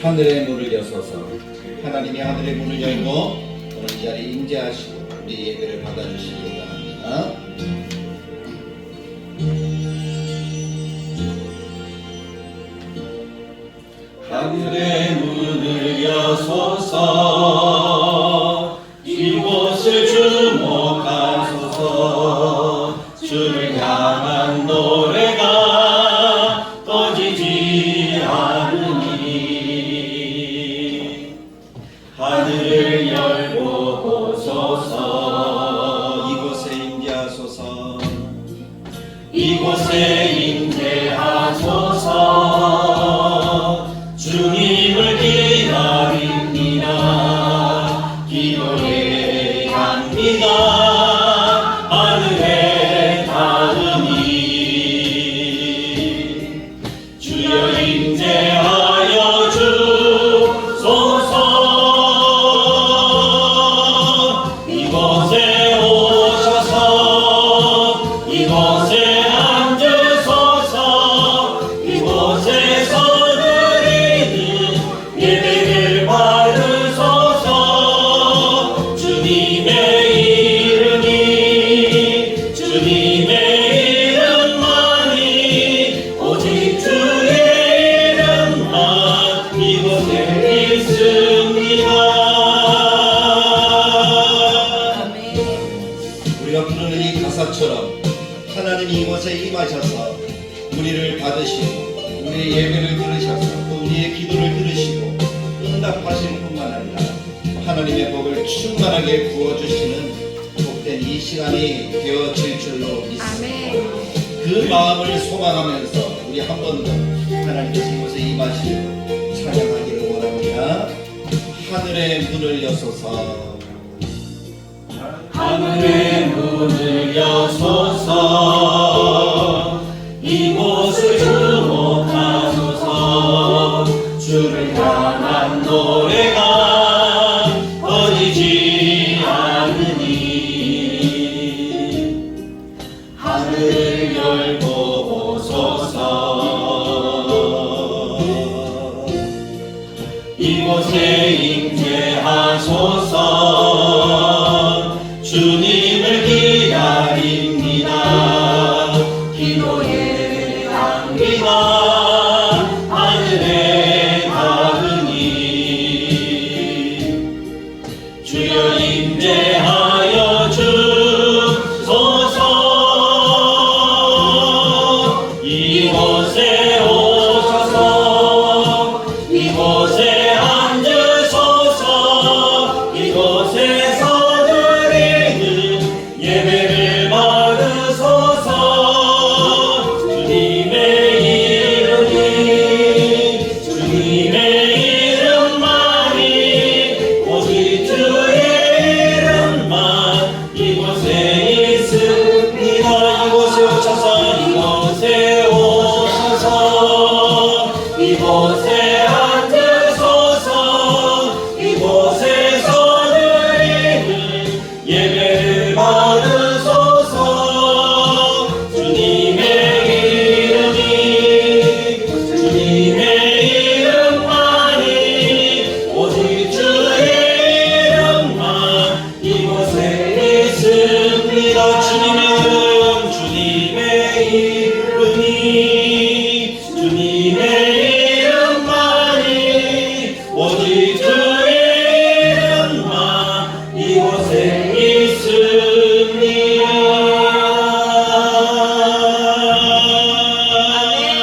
하늘의 문을 여소서. 하나님이 하늘의 문을 열고 오늘 이 자리에 임재하시고 우리 예배를 받아주시기 바랍니다. 하늘의 문을 여소서. 이곳을 주목하소서. 주를 향한 노래가 꺼지지 않으니 하늘을 열고 보소서. 이곳에 임재하소서. 이곳에 임재하소서. 주님을 기다립니다. 기도해 갑니다. 하늘에 닿으니 주여 임재하여 주소서. 이곳에 오셔서 이곳에 앉으소서. 이곳에서 예배를 받으소서. 주님의 이름이 주님의 이름만이 오직 주의 이름만 이곳에 있습니다. 우리가 부르는 이 가사처럼 하나님이 이곳에 임하셔서 우리를 받으시고 우리의 예배를 들으셔서 또 우리의 기도를 들으시고 응답하시는 뿐만 아니라 하나님의 복을 충만하게 부어주시는 복된 이 시간이 되어질 줄로 믿습니다. 그 마음을 소망하면서 우리 한 번 더 하나님께서 이곳에 임하시고 찬양하기를 원합니다. 하늘의 문을 여소서. 하늘의 문을 여소서. 이곳을 주목하소서. 주를 향한 노래가 꺼지지 않으니 하늘을 열고 오소서. 이곳에 임재하소서. 주님을 기다립니다. 기도해 갑니다. 하늘에 닿으니 주여 임재하여 주소서. 이곳에 오셔서 이곳에 앉으소서. 이곳에서 드리는 예배를 받으소서. 주님의 이름이 주님의 이름만이 오직 주의 이름만 이곳에 있습니다. 이곳에 오셔서 이곳에 오셔서 이곳에 앉으소서. 이곳에서 드리는 예배를 받으소서. 주님의 이름이 주님의 이름만이 오직 주의 이름만 이곳에 있습니다. 주님의 이름이 주님의 이름만이 오직 주의 이름만 이곳에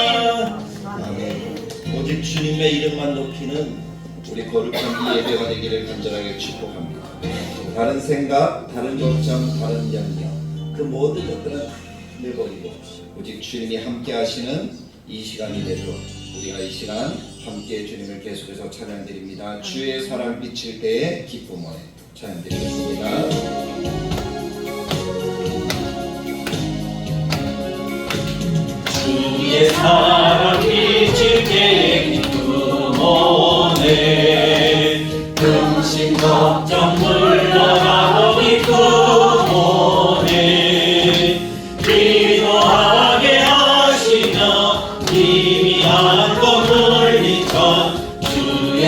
있습니다. 아멘. 오직 주님의 이름만 높이는 우리 거룩한 이 예배가 되기를 간절하게 축복합니다. 다른 생각, 다른 걱정, 다른 염려 그 모든 것들은 다 내버리고 오직 주님이 함께 하시는 이 시간이 되도록 우리가 이 시간 함께 주님을 계속해서 찬양드립니다. 주의 사랑 비칠 때의 기쁨을 찬양드리겠습니다. 주의 사랑 비칠 때의 기쁨 오네. 근심 걱정 물러가고 기쁨 오네. 기도하게 하시며 희미한 꿈을 비춰 주의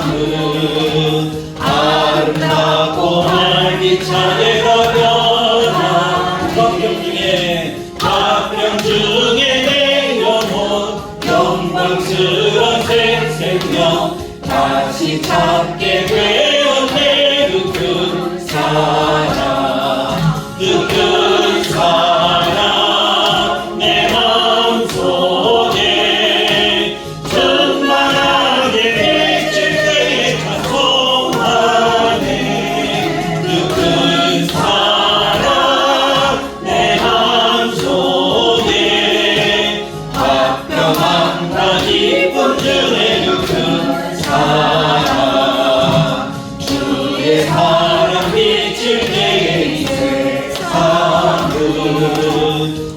삶은 아름답고 활기차게 가려나 박병 중에 내 영혼 영광스런 새 생명 다시 찾게 되었네 그 큰 사랑 그 큰 사랑 내 마음속에 충만하게 비칠 때에 찬송하네 그 큰 사랑 내 마음속에 화평함과 기쁨 중에 그 큰 사랑 주의 사랑 비칠 때에 이 세상은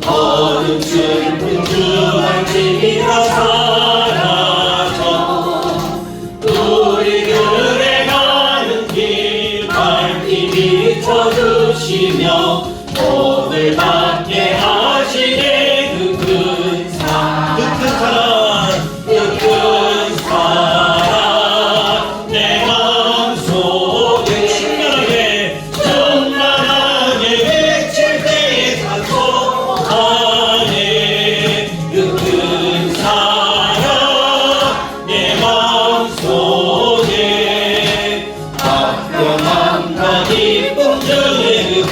어둠 슬픈 주말쯤이 다 사라져 우리들의 가는 길 밝히 비춰주시며 오늘 받게 하시네 그 큰 사랑 그 큰 사랑 내 마음속에 충만하게 비칠 때에 찬송하네 그 큰 사랑 내 마음속에 화평함과 기쁨 중에 그 큰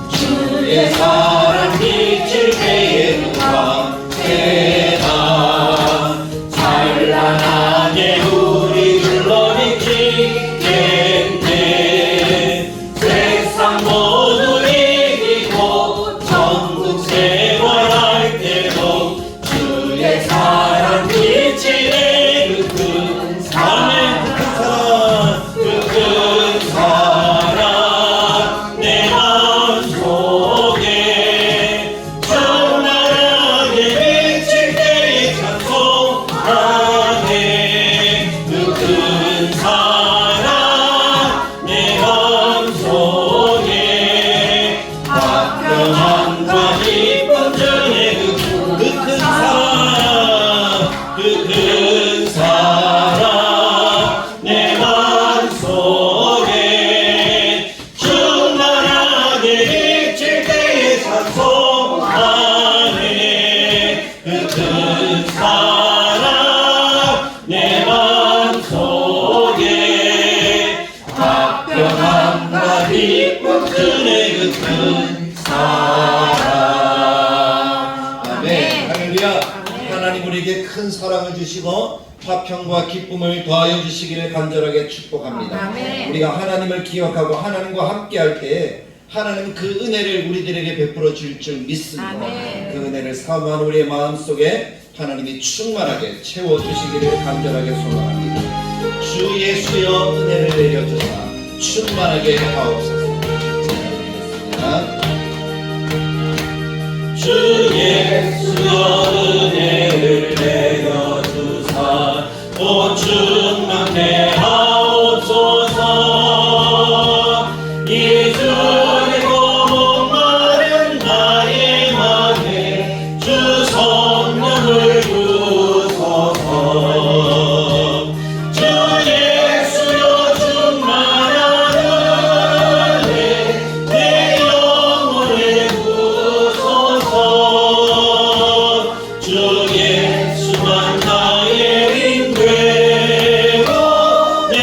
주의 사랑 비칠 때에 영광되다 찬란하게 우리들로 비치겠네 세상 모두 이기고 천국 생활할 때도 주의 사랑 비치네 그 큰 사랑 그 큰 사랑 내 마음속에 충만하게 비칠 때에 찬송하네 그 큰 사랑 내 마음속에 화평함과 기쁨 중에 그 큰 사랑 그 큰 사랑 내 마음속에 충만하게 비칠 때에 찬송하네 그 큰 사랑 내 마음속에 화평함과 기쁨 중에 그 큰 사랑 아멘. 할렐루야. 하나님 우리에게 큰 사랑을 주시고 화평과 기쁨을 더하여 주시기를 간절하게 축복합니다. 아멘. 우리가 하나님을 기억하고 하나님과 함께할 때 하나님 그 은혜를 우리들에게 베풀어 줄 줄 믿습니다. 아멘. 그 은혜를 사모하는 우리의 마음속에 하나님이 충만하게 채워 주시기를 간절하게 소망합니다. 주 예수여 은혜를 내려주사 충만하게 하옵소서. 기도드리겠습니다. 주 예수여 은혜를 내려주사 또 충만케 하옵소서 예수의 목마른 나의 맘에 주 성령을 부소서 주 예수여 충만한 은혜 내 영혼에 부소서 주 예수만 나의 힘 되고 내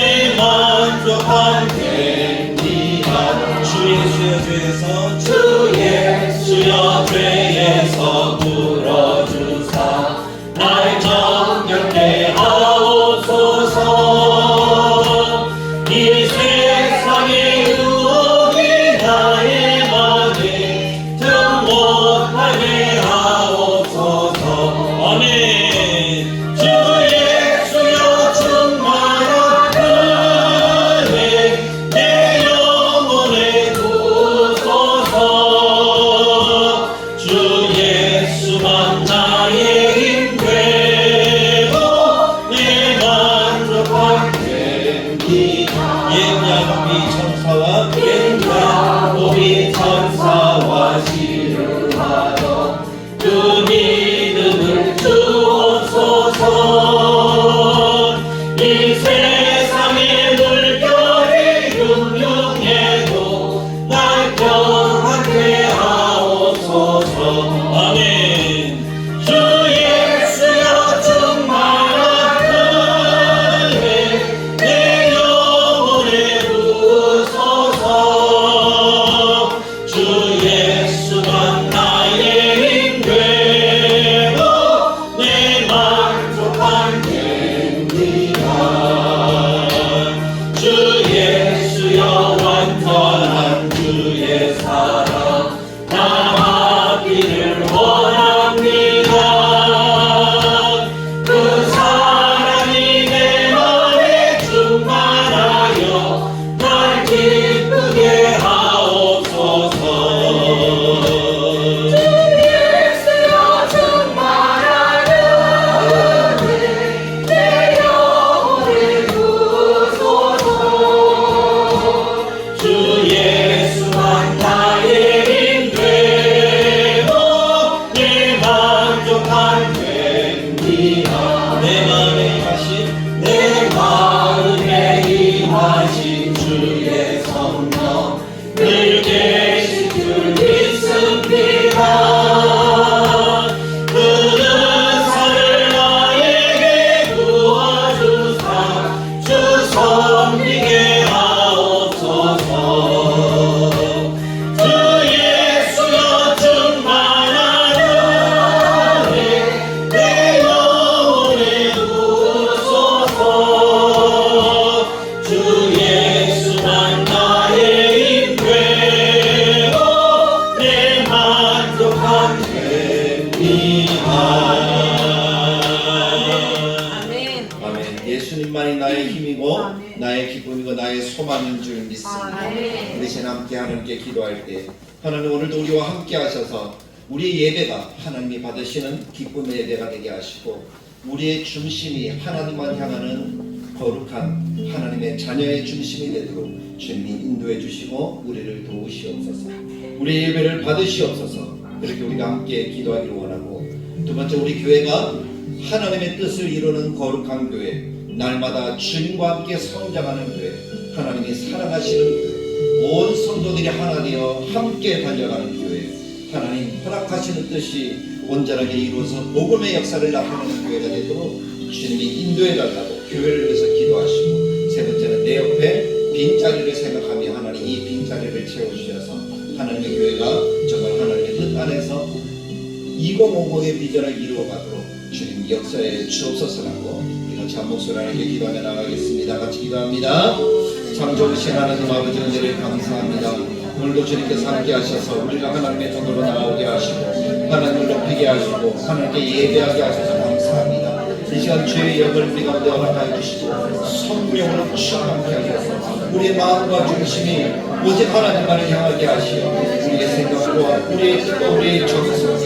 주님만이 나의 힘이고 나의 기쁨이고 나의 소망인 줄 믿습니다. 우리 신 함께 하나님께 기도할 때 하나님 오늘도 우리와 함께 하셔서 우리의 예배가 하나님이 받으시는 기쁨의 예배가 되게 하시고 우리의 중심이 하나님만 향하는 거룩한 하나님의 자녀의 중심이 되도록 주님이 인도해 주시고 우리를 도우시옵소서. 우리의 예배를 받으시옵소서. 그렇게 우리가 함께 기도하기를 원하고, 두 번째, 우리 교회가 하나님의 뜻을 이루는 거룩한 교회, 날마다 주님과 함께 성장하는 교회, 하나님이 사랑하시는 교회, 온 성도들이 하나 되어 함께 달려가는 교회, 하나님 허락하시는 뜻이 온전하게 이루어서 복음의 역사를 나타내는 교회가 되도록 주님이 인도해달라고 교회를 위해서 기도하시고, 세 번째는 내 옆에 빈자리를 생각하며 하나님 이 빈자리를 채워주셔서 하나님의 교회가 정말 하나님의 뜻 안에서 2050의 비전을 이루어가도록 주님 역사에 주옵소서라고 우리 같이 한 목소리 하나님께 기도하며 나가겠습니다. 같이 기도합니다. 참 좋으신 하나님 아버지 은혜를 감사합니다. 오늘도 주님께서 함께 하셔서 우리가 하나님의 전으로 나오게 하시고 하나님을 높이게 하시고 하나님께 예배하게 하셔서 감사합니다. 이 시간 주의 영을 우리 가운데 허락하여 주시고 성령으로 충만케 하셔서 우리의 마음과 중심이 오직 하나님만을 향하게 하시어 우리의 생각과 우리의 뜻과 우리의 정성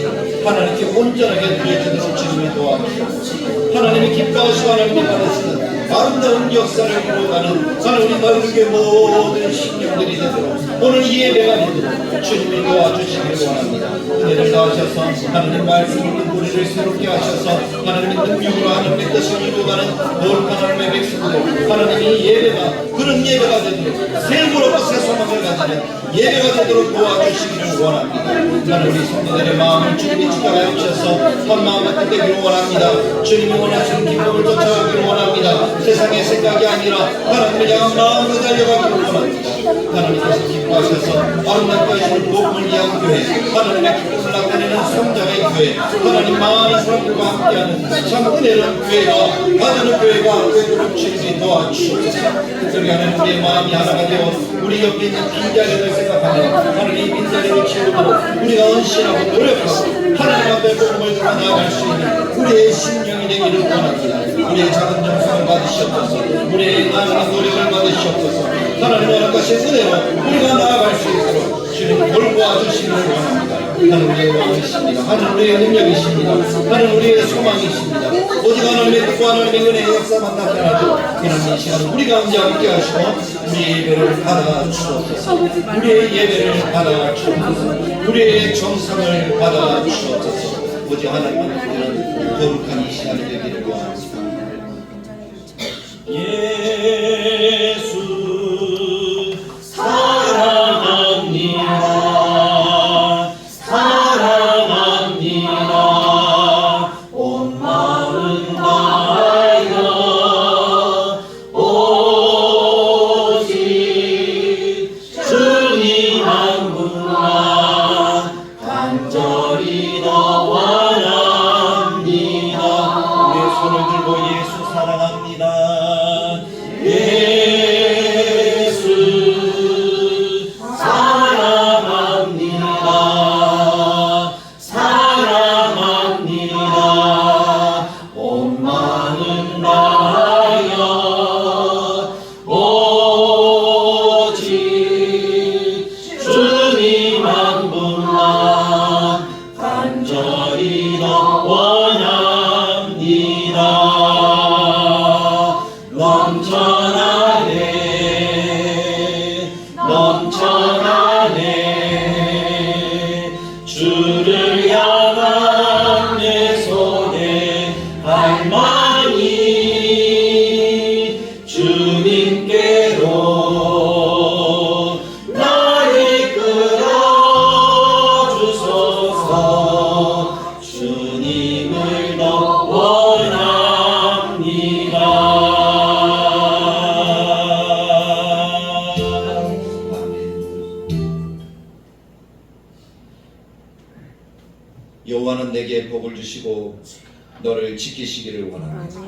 하나님께 온전하게 드려지도록 주님이 도와주시옵소서. 하나님이 기뻐하시고 하나님이 받으시는 아름다운 역사를 이루어가는 하나님 우리의 모든 신령들이 되도록 오늘 이 예배가 되도록 주님이 도와주시길 원합니다. 은혜를 더하셔서 하나님 말씀으로 우리를 새롭게 하셔서 하나님의 능력으로 하나님의 뜻을 이루어가는 거룩한 하나님의 백성들, 하나님이 예배가 그런 예배가 되도록 새 무릎과 새 소망을 가지는 예배가 되도록 도와주시기를 원합니다. 하나님 우리 성도들의 마음을 주님이 주장하여 주셔서 한 마음을 뜻되기를 원합니다. 주님이 원하시는 기쁨을 쫓아가기를 원합니다. 세상의 생각이 아니라 하나님을 향한 마음으로 달려가기를 원합니다. 하나님께서 기뻐하셔서 아름답게 하시는 복음을 위한 교회, 하나님의 기쁨을 나타내는 성장의 교회, 하나님 많은 사람들과 함께하는 참 은혜로운 교회가 받는 교회가 되도록 주님이 도와주시옵소서. 특별히 하나님 우리의 마음이 하나가 되어 우리 옆에 있는 빈자리를 생각하며 하나님 이 빈자리를 채우도록 우리가 헌신하고 노력하고 하나님 앞에 복음을 들어 나아갈 수 있는 우리의 심령이 되기를 원합니다. 우리의 작은 정성을 받으시옵소서. 우리의 나아가는 노력을 받으시옵소서. 하나님 허락하신 은혜로 우리가 나아갈 수 있도록 주님 돌보아주시기를 원합니다. 하나님 우리의 왕이십니다. 하나님 우리의 능력이십니다. 하나님 우리의 소망이십니다. 오직 하나님의 뜻과 하나님의 은혜의 역사만 나타나도 하나님 이 시간 우리 가운데 함께 하시고 우리의 예배를 받아 주옵소서. 우리의 예배를 받아 주옵소서. 우리의 정성을 받아 주옵소서. 오직 하나님만 우리는 거룩한 이 시간이 되기를 원합니다. 예수 사랑합니다. 사랑합니다. 온 마음 다하여 오직 주님 한 분만 간절히 더 원합니다. 우리의 손을 들고 예수 사랑합니다. 예수 사랑합니다. 사랑합니다. 온 마음 다하여 오직 주님 한 분만 간절히 더 원합니다. 넘쳐나네 넘쳐나네 주를 향한 내 손에 갈망이 주님께로 나를 이끌어 주소서. 주님을 더 원합니다. 여호와는 내게 복을 주시고 너를 지키시기를 원합니다.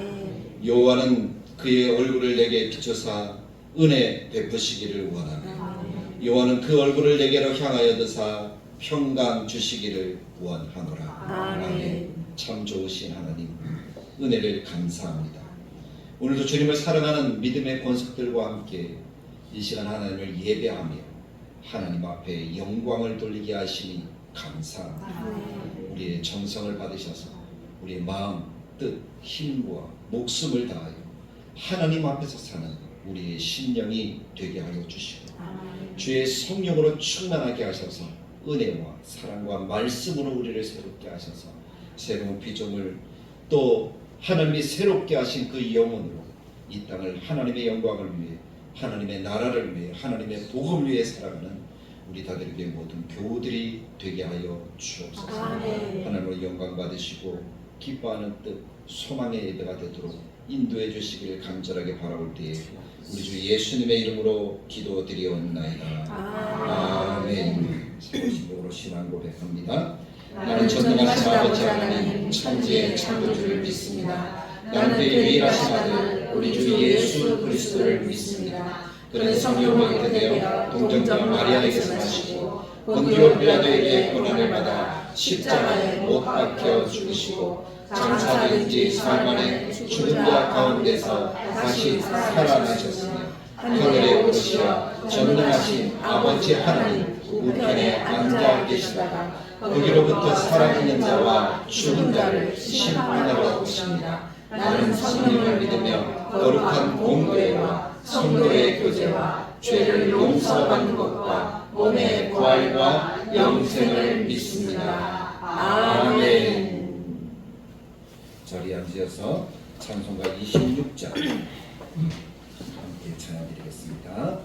여호와는 그의 얼굴을 내게 비추사 은혜 베푸시기를 원합니다. 여호와는 그 얼굴을 내게로 향하여 드사 평강 주시기를 원하노라. 아멘. 참 좋으신 하나님 은혜를 감사합니다. 오늘도 주님을 사랑하는 믿음의 권속들과 함께 이 시간 하나님을 예배하며 하나님 앞에 영광을 돌리게 하시니 감사합니다. 우리의 정성을 받으셔서 우리의 마음, 뜻, 힘과 목숨을 다하여 하나님 앞에서 사는 우리의 심령이 되게 하여 주시고 주의 성령으로 충만하게 하셔서 은혜와 사랑과 말씀으로 우리를 새롭게 하셔서 새로운 피조물 또 하나님이 새롭게 하신 그 영혼으로 이 땅을 하나님의 영광을 위해 하나님의 나라를 위해 하나님의 복음을 위해 살아가는 우리 다들에게 모든 교우들이 되게 하여 주옵소서. 하나님으로 영광 받으시고 기뻐하는 뜻 소망의 예배가 되도록 인도해 주시기를 간절하게 바라올 때에 우리 주 예수님의 이름으로 기도드리옵나이다. 아멘. 사고신복으로 신앙 고백합니다. 나는 전능하신 아버지 하나님 천지의 창조주를 믿습니다. 나는 그의 유일하신 아들 우리 주 예수 그리스도를 믿습니다. 그는 성령으로 잉태되어 동정녀 마리아에게서 나시고 본디오 빌라도에게 고난을 받아 십자가에 못 박혀 죽으시고 장사된 지 사흘 만에 죽은 자 가운데서 다시 살아나셨으며 하늘에 오르시어 전능하신 아버지 하나님 우편에 앉아 계시다가 거기로부터 살아있는 자와 죽은 자를 심판하러 오십니다. 나는 성령을 믿으며 거룩한 공교회와 성도의 교제와 죄를 용서받는 것과 몸의 부활과 영생을 믿습니다. 아멘. 자리에 앉으셔서 찬송가 26장 함께 찬양드리겠습니다.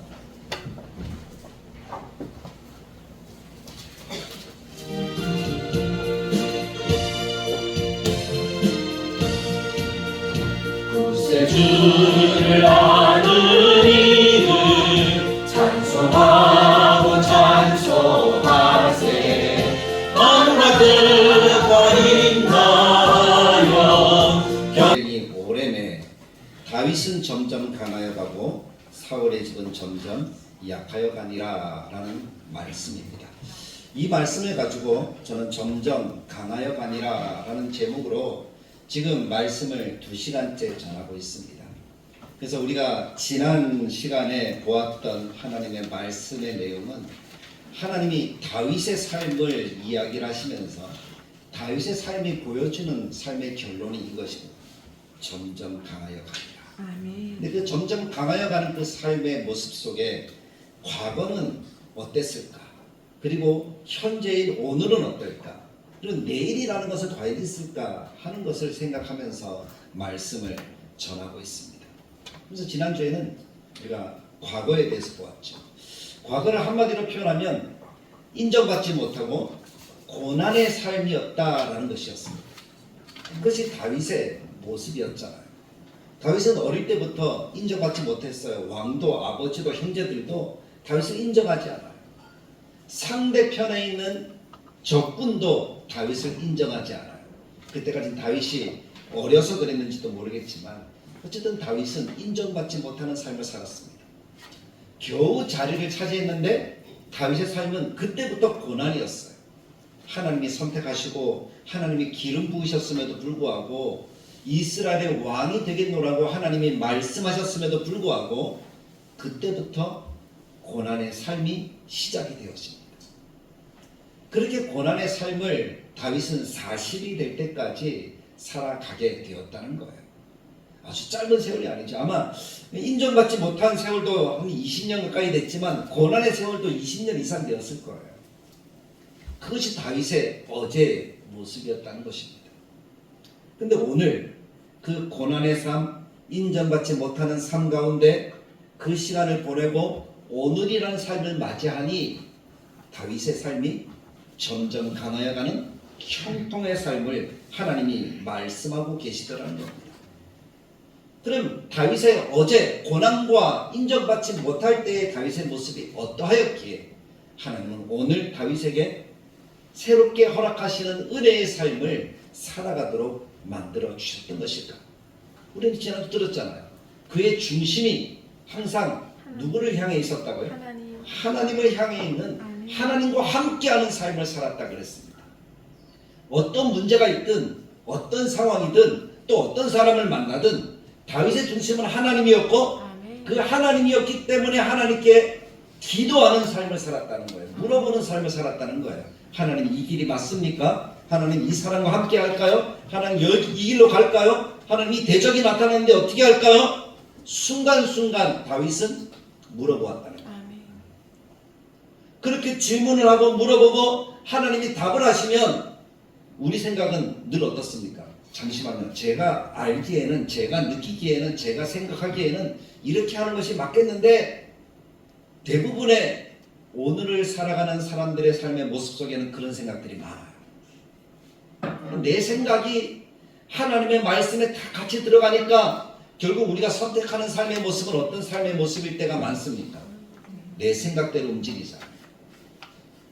주를 아는 이들 찬송하고 찬송하세 마음과 뜻과 인하여 경쟁이 오래매 다윗은 점점 강하여 가고 사울의 집은 점점 약하여 가니라 라는 말씀입니다. 이 말씀을 가지고 저는 점점 강하여 가니라 라는 제목으로 지금 말씀을 2시간째 전하고 있습니다. 그래서 우리가 지난 시간에 보았던 하나님의 말씀의 내용은 하나님이 다윗의 삶을 이야기를 하시면서 다윗의 삶이 보여주는 삶의 결론이 이것입니다. 점점 강하여 가리라. 근데 그 점점 강하여 가는 그 삶의 모습 속에 과거는 어땠을까? 그리고 현재인 오늘은 어떨까? 그리고 내일이라는 것은 과연 있을까 하는 것을 생각하면서 말씀을 전하고 있습니다. 그래서 지난주에는 우리가 과거에 대해서 보았죠. 과거를 한마디로 표현하면 인정받지 못하고 고난의 삶이었다라는 것이었습니다. 그것이 다윗의 모습이었잖아요. 다윗은 어릴 때부터 인정받지 못했어요. 왕도 아버지도 형제들도 다윗을 인정하지 않아요. 상대편에 있는 적군도 다윗을 인정하지 않아요. 그때까지는 다윗이 어려서 그랬는지도 모르겠지만 어쨌든 다윗은 인정받지 못하는 삶을 살았습니다. 겨우 자리를 차지했는데 다윗의 삶은 그때부터 고난이었어요. 하나님이 선택하시고 하나님이 기름 부으셨음에도 불구하고 이스라엘의 왕이 되겠노라고 하나님이 말씀하셨음에도 불구하고 그때부터 고난의 삶이 시작이 되었습니다. 그렇게 고난의 삶을 다윗은 40이 될 때까지 살아가게 되었다는 거예요. 아주 짧은 세월이 아니죠. 아마 인정받지 못한 세월도 한 20년 가까이 됐지만 고난의 세월도 20년 이상 되었을 거예요. 그것이 다윗의 어제의 모습이었다는 것입니다. 근데 오늘 그 고난의 삶, 인정받지 못하는 삶 가운데 그 시간을 보내고 오늘이라는 삶을 맞이하니 다윗의 삶이 점점 강하여가는 형통의 삶을 하나님이 말씀하고 계시더라는 겁니다. 그럼 다윗의 어제 고난과 인정받지 못할 때의 다윗의 모습이 어떠하였기에 하나님은 오늘 다윗에게 새롭게 허락하시는 은혜의 삶을 살아가도록 만들어 주셨던 것일까? 우리는 지난주 들었잖아요. 그의 중심이 항상 누구를 향해 있었다고요? 하나님을 향해 있는 하나님과 함께하는 삶을 살았다 그랬습니다. 어떤 문제가 있든 어떤 상황이든 또 어떤 사람을 만나든 다윗의 중심은 하나님이었고 아멘. 그 하나님이었기 때문에 하나님께 기도하는 삶을 살았다는 거예요. 물어보는 삶을 살았다는 거예요. 하나님 이 길이 맞습니까? 하나님 이 사람과 함께 할까요? 하나님 이 길로 갈까요? 하나님 이 대적이 나타났는데 어떻게 할까요? 순간순간 다윗은 물어보았다는 거예요. 아멘. 그렇게 질문을 하고 물어보고 하나님이 답을 하시면 우리 생각은 늘 어떻습니까? 잠시만요. 제가 알기에는, 제가 느끼기에는, 제가 생각하기에는 이렇게 하는 것이 맞겠는데 대부분의 오늘을 살아가는 사람들의 삶의 모습 속에는 그런 생각들이 많아요. 내 생각이 하나님의 말씀에 다 같이 들어가니까 결국 우리가 선택하는 삶의 모습은 어떤 삶의 모습일 때가 많습니까? 내 생각대로 움직이잖아요.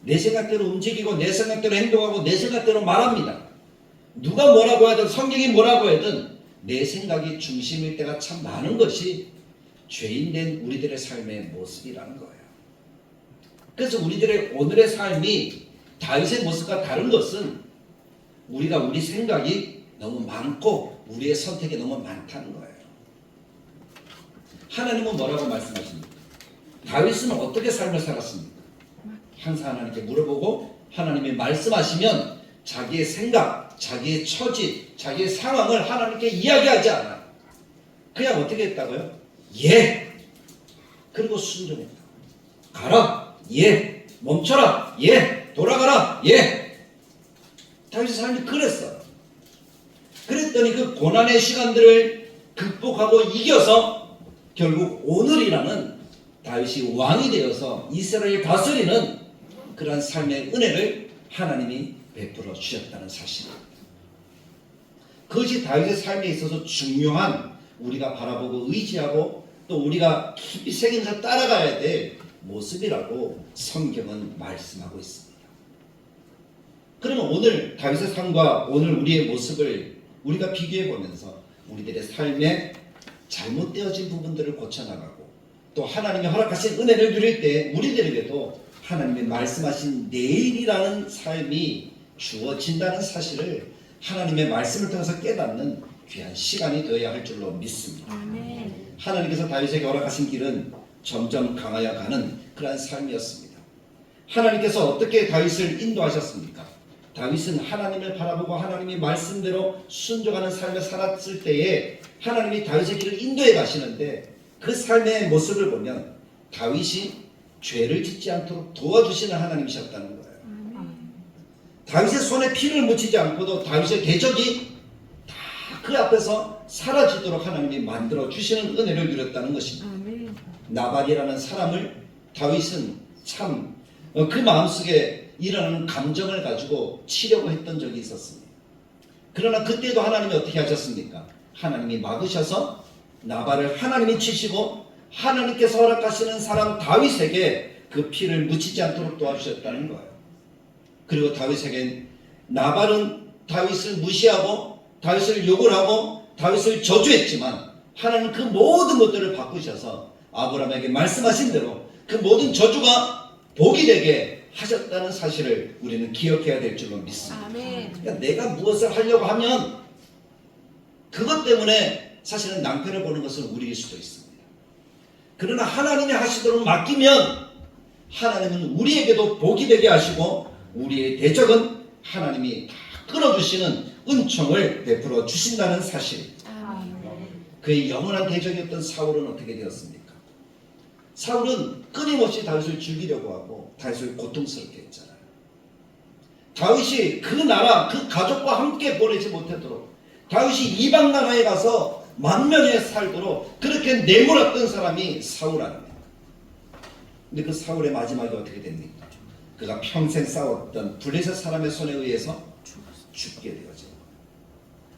내 생각대로 움직이고 내 생각대로 행동하고 내 생각대로 말합니다. 누가 뭐라고 하든 성경이 뭐라고 하든 내 생각이 중심일 때가 참 많은 것이 죄인된 우리들의 삶의 모습이라는 거예요. 그래서 우리들의 오늘의 삶이 다윗의 모습과 다른 것은 우리가 우리 생각이 너무 많고 우리의 선택이 너무 많다는 거예요. 하나님은 뭐라고 말씀하십니까? 다윗은 어떻게 삶을 살았습니까? 항상 하나님께 물어보고 하나님이 말씀하시면 자기의 생각, 자기의 처지, 자기의 상황을 하나님께 이야기하지 않아요. 그냥 어떻게 했다고요? 예. 그리고 순종했다. 가라. 예. 멈춰라. 예. 돌아가라. 예. 다윗의 삶이 그랬어요. 그랬더니 그 고난의 시간들을 극복하고 이겨서 결국 오늘이라는 다윗이 왕이 되어서 이스라엘을 다스리는 그러한 삶의 은혜를 하나님이 베풀어 주셨다는 사실입니다. 그것이 다윗의 삶에 있어서 중요한 우리가 바라보고 의지하고 또 우리가 깊이 새기면서 따라가야 될 모습이라고 성경은 말씀하고 있습니다. 그러면 오늘 다윗의 삶과 오늘 우리의 모습을 우리가 비교해 보면서 우리들의 삶에 잘못되어진 부분들을 고쳐나가고 또 하나님이 허락하신 은혜를 누릴 때 우리들에게도 하나님의 말씀하신 내일이라는 삶이 주어진다는 사실을 하나님의 말씀을 통해서 깨닫는 귀한 시간이 되어야 할 줄로 믿습니다. 아멘. 하나님께서 다윗에게 허락하신 길은 점점 강하여 가는 그러한 삶이었습니다. 하나님께서 어떻게 다윗을 인도하셨습니까? 다윗은 하나님을 바라보고 하나님의 말씀대로 순종하는 삶을 살았을 때에 하나님이 다윗의 길을 인도해 가시는데 그 삶의 모습을 보면 다윗이 죄를 짓지 않도록 도와주시는 하나님이셨다는 거예요. 다윗의 손에 피를 묻히지 않고도 다윗의 대적이 다 그 앞에서 사라지도록 하나님이 만들어 주시는 은혜를 누렸다는 것입니다. 아멘. 나발이라는 사람을 다윗은 참 그 마음속에 일어나는 감정을 가지고 치려고 했던 적이 있었습니다. 그러나 그때도 하나님이 어떻게 하셨습니까? 하나님이 막으셔서 나발을 하나님이 치시고 하나님께서 허락하시는 사람 다윗에게 그 피를 묻히지 않도록 도와주셨다는 거예요. 그리고 다윗에겐 나발은 다윗을 무시하고 다윗을 욕을 하고 다윗을 저주했지만 하나님은 그 모든 것들을 바꾸셔서 아브라함에게 말씀하신 대로 그 모든 저주가 복이 되게 하셨다는 사실을 우리는 기억해야 될 줄로 믿습니다. 아멘. 그러니까 내가 무엇을 하려고 하면 그것 때문에 사실은 낭패를 보는 것은 우리일 수도 있습니다. 그러나 하나님이 하시도록 맡기면 하나님은 우리에게도 복이 되게 하시고 우리의 대적은 하나님이 다 끊어주시는 은총을 베풀어 주신다는 사실입니다. 아멘. 그의 영원한 대적이었던 사울은 어떻게 되었습니까? 사울은 끊임없이 다윗을 죽이려고 하고 다윗을 고통스럽게 했잖아요. 다윗이 그 나라 그 가족과 함께 보내지 못하도록 다윗이 이방 나라에 가서 만명에 살도록 그렇게 내몰았던 사람이 사울 아닙니까? 근데 그 사울의 마지막이 어떻게 됩니까? 그가 평생 싸웠던 블레셋 사람의 손에 의해서 죽게 되어져.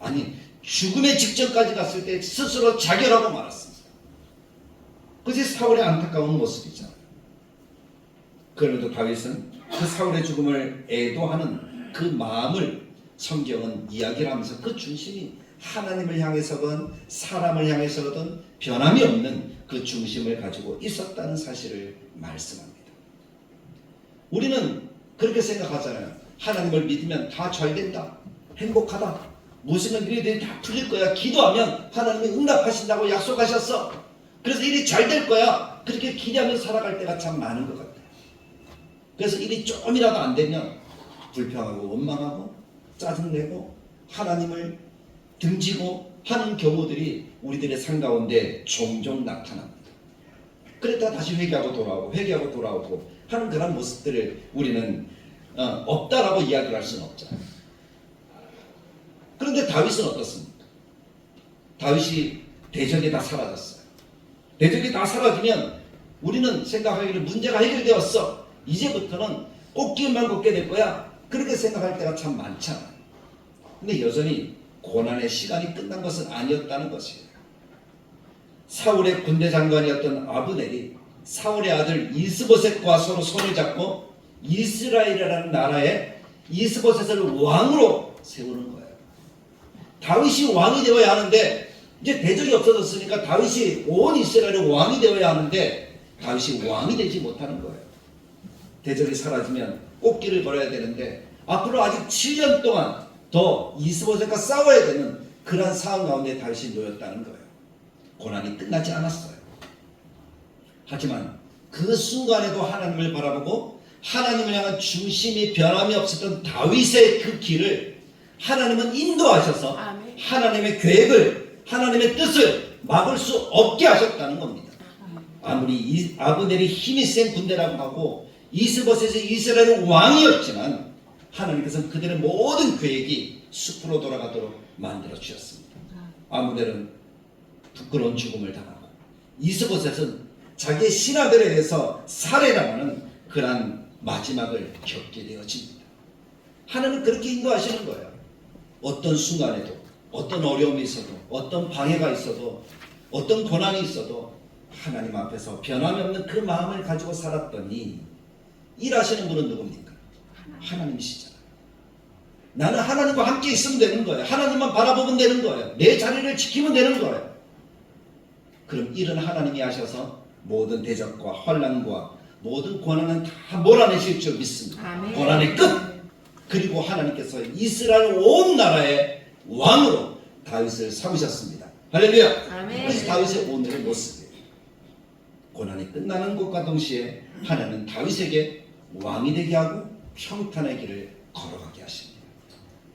아니 죽음의 직전까지 갔을 때 스스로 자결하고 말았습니다. 그것이 사울의 안타까운 모습이잖아요. 그런데도 다윗은 그 사울의 죽음을 애도하는 그 마음을 성경은 이야기를 하면서 그 중심이 하나님을 향해서든 사람을 향해서든 변함이 없는 그 중심을 가지고 있었다는 사실을 말씀합니다. 우리는 그렇게 생각하잖아요. 하나님을 믿으면 다 잘 된다, 행복하다, 모든 일들이 다 풀릴 거야. 기도하면 하나님이 응답하신다고 약속하셨어. 그래서 일이 잘 될 거야. 그렇게 기대하면서 살아갈 때가 참 많은 것 같아요. 그래서 일이 조금이라도 안 되면 불평하고 원망하고 짜증내고 하나님을 등지고 하는 경우들이 우리들의 삶 가운데 종종 나타납니다. 그랬다 다시 회개하고 돌아오고 하는 그런 모습들을 우리는 없다라고 이야기를 할 수는 없잖아요. 그런데 다윗은 어떻습니까? 다윗이 대적이 다 사라졌어요. 대적이 다 사라지면 우리는 생각하기를 문제가 해결되었어. 이제부터는 꽃길만 걷게 될 거야. 그렇게 생각할 때가 참 많잖아요. 근데 여전히 고난의 시간이 끝난 것은 아니었다는 것이에요. 사울의 군대 장관이었던 아브넬이 사울의 아들 이스보셋과 서로 손을 잡고 이스라엘이라는 나라에 이스보셋을 왕으로 세우는 거예요. 다윗이 왕이 되어야 하는데 이제 대적이 없어졌으니까 다윗이 온 이스라엘의 왕이 되어야 하는데 다윗이 왕이 되지 못하는 거예요. 대적이 사라지면 꽃길을 걸어야 되는데 앞으로 아직 7년 동안 더 이스보셋과 싸워야 되는 그러한 상황 가운데 다윗이 놓였다는 거예요. 고난이 끝나지 않았어요. 하지만 그 순간에도 하나님을 바라보고 하나님을 향한 중심이 변함이 없었던 다윗의 그 길을 하나님은 인도하셔서 하나님의 계획을 하나님의 뜻을 막을 수 없게 하셨다는 겁니다. 아무리 아브넬이 힘이 센 군대라고 하고 이스보셋이 이스라엘의 왕이었지만 하나님께서는 그들의 모든 계획이 숲으로 돌아가도록 만들어 주셨습니다. 아브넬은 부끄러운 죽음을 당하고 이스보셋은 자기의 신하들에 의해서 살해당하는 그러한 마지막을 겪게 되어집니다. 하나님은 그렇게 인도하시는 거예요. 어떤 순간에도 어떤 어려움이 있어도 어떤 방해가 있어도 어떤 고난이 있어도 하나님 앞에서 변함이 없는 그 마음을 가지고 살았더니 일하시는 분은 누굽니까? 하나님이시잖아요. 나는 하나님과 함께 있으면 되는 거예요. 하나님만 바라보면 되는 거예요. 내 자리를 지키면 되는 거예요. 그럼 일은 하나님이 하셔서 모든 대적과 환난과 모든 고난은 다 몰아내실 줄 믿습니다. 아멘. 고난의 끝! 그리고 하나님께서 이스라엘 온 나라의 왕으로 다윗을 삼으셨습니다. 할렐루야! 아멘. 그래서 다윗의 오늘의 모습이에요. 고난이 끝나는 것과 동시에 하나님은 다윗에게 왕이 되게 하고 평탄의 길을 걸어가게 하십니다.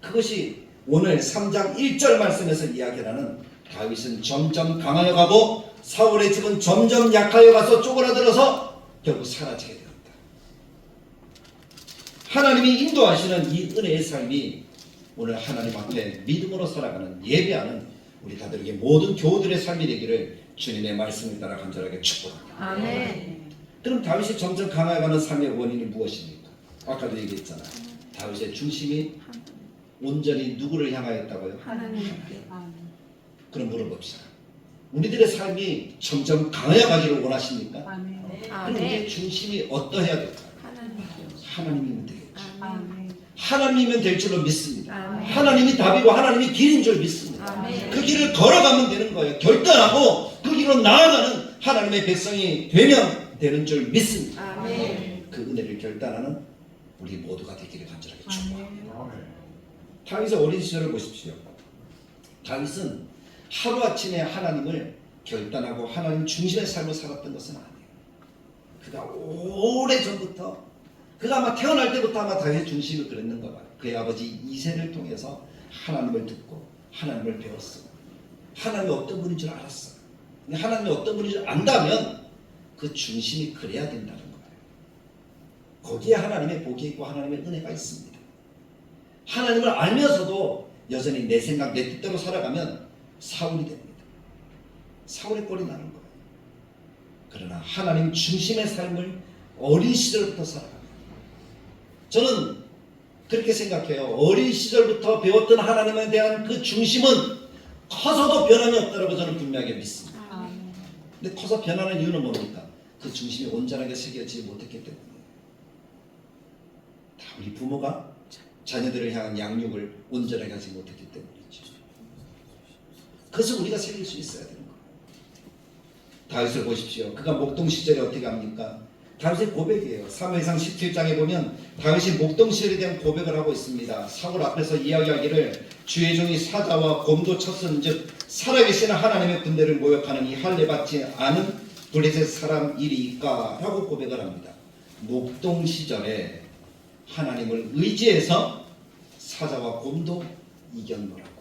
그것이 오늘 3장 1절 말씀에서 이야기하는 다윗은 점점 강하여 가고 사울의 집은 점점 약하여 가서 쪼그라들어서 결국 사라지게 되었다. 하나님이 인도하시는 이 은혜의 삶이 오늘 하나님 앞에 믿음으로 살아가는 예배하는 우리 다들에게 모든 교우들의 삶이 되기를 주님의 말씀을 따라 간절하게 축복합니다. 아멘. 그럼 다윗이 점점 강해가는 삶의 원인이 무엇입니까? 아까도 얘기했잖아요. 다윗의 중심이 온전히 누구를 향하였다고요? 하나님께. 그럼 물어봅시다. 우리들의 삶이 점점 강해가기를 원하십니까? 그럼 우리의 아멘. 중심이 어떠해야 될까요? 하나님께. 하나님이면 되겠죠. 아멘. 하나님이면 될 줄로 믿습니다. 아멘. 하나님이 답이고 하나님이 길인 줄 믿습니다. 아멘. 그 길을 걸어가면 되는 거예요. 결단하고 그 길로 나아가는 하나님의 백성이 되면 되는 줄 믿습니다. 아멘. 그 은혜를 결단하는 우리 모두가 되기를 간절하게 축복합니다. 다윗의 어린 시절을 보십시오. 다윗은 하루아침에 하나님을 결단하고 하나님 중심의 삶을 살았던 것은 아니에요. 그가 오래전부터 그가 아마 태어날 때부터 아마 다윗의 중심이 그랬는가 봐요. 그의 아버지 이새를 통해서 하나님을 듣고 하나님을 배웠어요. 하나님이 어떤 분인 줄 알았어요. 근데 하나님이 어떤 분인 줄 안다면 그 중심이 그래야 된다는 거예요. 거기에 하나님의 복이 있고 하나님의 은혜가 있습니다. 하나님을 알면서도 여전히 내 생각, 내 뜻대로 살아가면 사울이 됩니다. 사울의 꼴이 나는 거예요. 그러나 하나님 중심의 삶을 어린 시절부터 살아갑니다. 저는 그렇게 생각해요. 어린 시절부터 배웠던 하나님에 대한 그 중심은 커서도 변함이 없다고 저는 분명하게 믿습니다. 근데 커서 변하는 이유는 뭡니까? 그 중심이 온전하게 새겨지지 못했기 때문이에요. 다 우리 부모가 자녀들을 향한 양육을 온전하게 하지 못했기 때문이죠. 그것을 우리가 새길 수 있어야 되는 거예요. 다윗을 보십시오. 그가 목동 시절에 어떻게 합니까? 다윗의 고백이에요. 사무엘상 17장에 보면 다윗이 목동시절에 대한 고백을 하고 있습니다. 사울 앞에서 이야기하기를 주의 종이 사자와 곰도 쳤은즉 살아계신 하나님의 군대를 모욕하는 이 할례 받지 않은 블레셋 사람 일이니까 라고 고백을 합니다. 목동시절에 하나님을 의지해서 사자와 곰도 이겼노라고.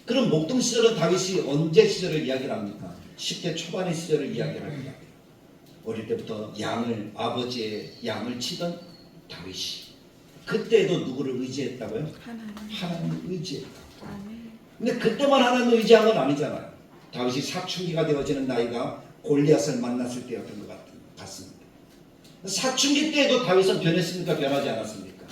그럼 목동시절은 다윗이 언제 시절을 이야기를 합니까? 10대 초반의 시절을 이야기를 합니다. 어릴 때부터 아버지의 양을 치던 다윗이 그때도 누구를 의지했다고요? 하나님을 의지했다. 근데 그때만 하나님을 의지한 건 아니잖아요. 다윗이 사춘기가 되어지는 나이가 골리앗을 만났을 때였던 것 같습니다. 사춘기 때에도 다윗은 변했습니까? 변하지 않았습니까?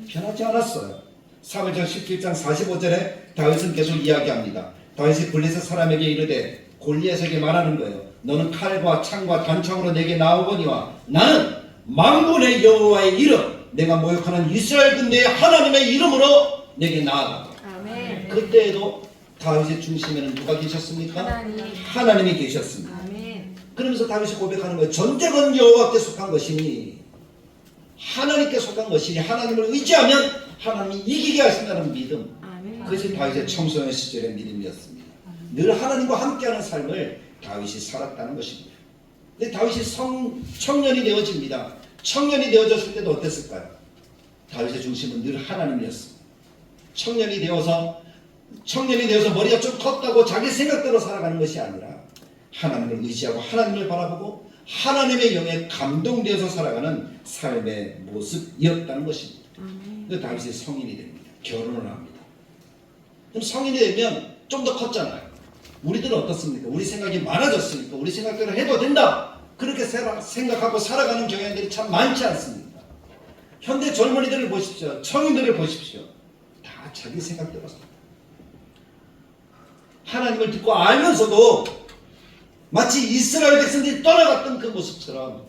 변하지 않았어요. 사무엘상 17장 45절에 다윗은 계속 이야기합니다. 다윗이 블레셋 사람에게 이르되 골리앗에게 말하는 거예요. 너는 칼과 창과 단창으로 내게 나오거니와 나는 만군의 여호와의 이름 내가 모욕하는 이스라엘 군대의 하나님의 이름으로 내게 나아가. 아멘. 그때에도 다윗의 중심에는 누가 계셨습니까? 하나님이 계셨습니다. 아멘. 그러면서 다윗이 고백하는 거예요. 전쟁은 여호와께 속한 것이니 하나님께 속한 것이니 하나님을 의지하면 하나님이 이기게 하신다는 믿음. 아멘. 그것이 다윗의 청소년 시절의 믿음이었습니다. 늘 하나님과 함께하는 삶을 다윗이 살았다는 것입니다. 근데 다윗이 청년이 되어집니다. 청년이 되어졌을 때도 어땠을까요? 다윗의 중심은 늘 하나님이었습니다. 청년이 되어서 머리가 좀 컸다고 자기 생각대로 살아가는 것이 아니라 하나님을 의지하고 하나님을 바라보고 하나님의 영에 감동되어서 살아가는 삶의 모습이었다는 것입니다. 그 다윗이 성인이 됩니다. 결혼을 합니다. 그럼 성인이 되면 좀 더 컸잖아요. 우리들은 어떻습니까? 우리 생각이 많아졌으니까 우리 생각대로 해도 된다. 그렇게 생각하고 살아가는 경향들이 참 많지 않습니까? 현대 젊은이들을 보십시오. 청인들을 보십시오. 다 자기 생각대로 살아요. 하나님을 듣고 알면서도 마치 이스라엘 백성들이 떠나갔던 그 모습처럼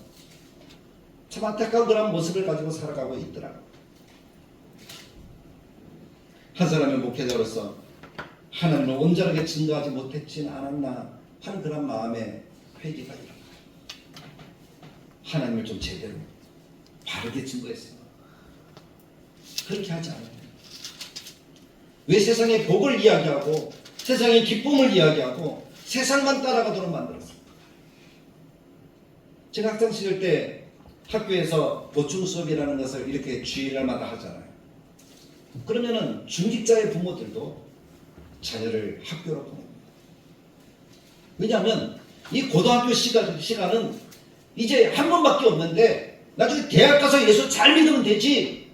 참 안타까운 그런 모습을 가지고 살아가고 있더라고요. 한 사람의 목회자로서 하나님을 온전하게 증거하지 못했지는 않았나 하는 그런 마음의 회개가 일어나요. 하나님을 좀 제대로 바르게 증거했어요. 그렇게 하지 않아요. 왜 세상의 복을 이야기하고 세상의 기쁨을 이야기하고 세상만 따라가도록 만들었어요. 제가 학창 시절 때 학교에서 보충 수업이라는 것을 이렇게 주일날마다 하잖아요. 그러면은 중직자의 부모들도 자녀를 학교로 보냅니다. 왜냐하면 이 고등학교 시간은 이제 한 번밖에 없는데 나중에 대학 가서 예수 잘 믿으면 되지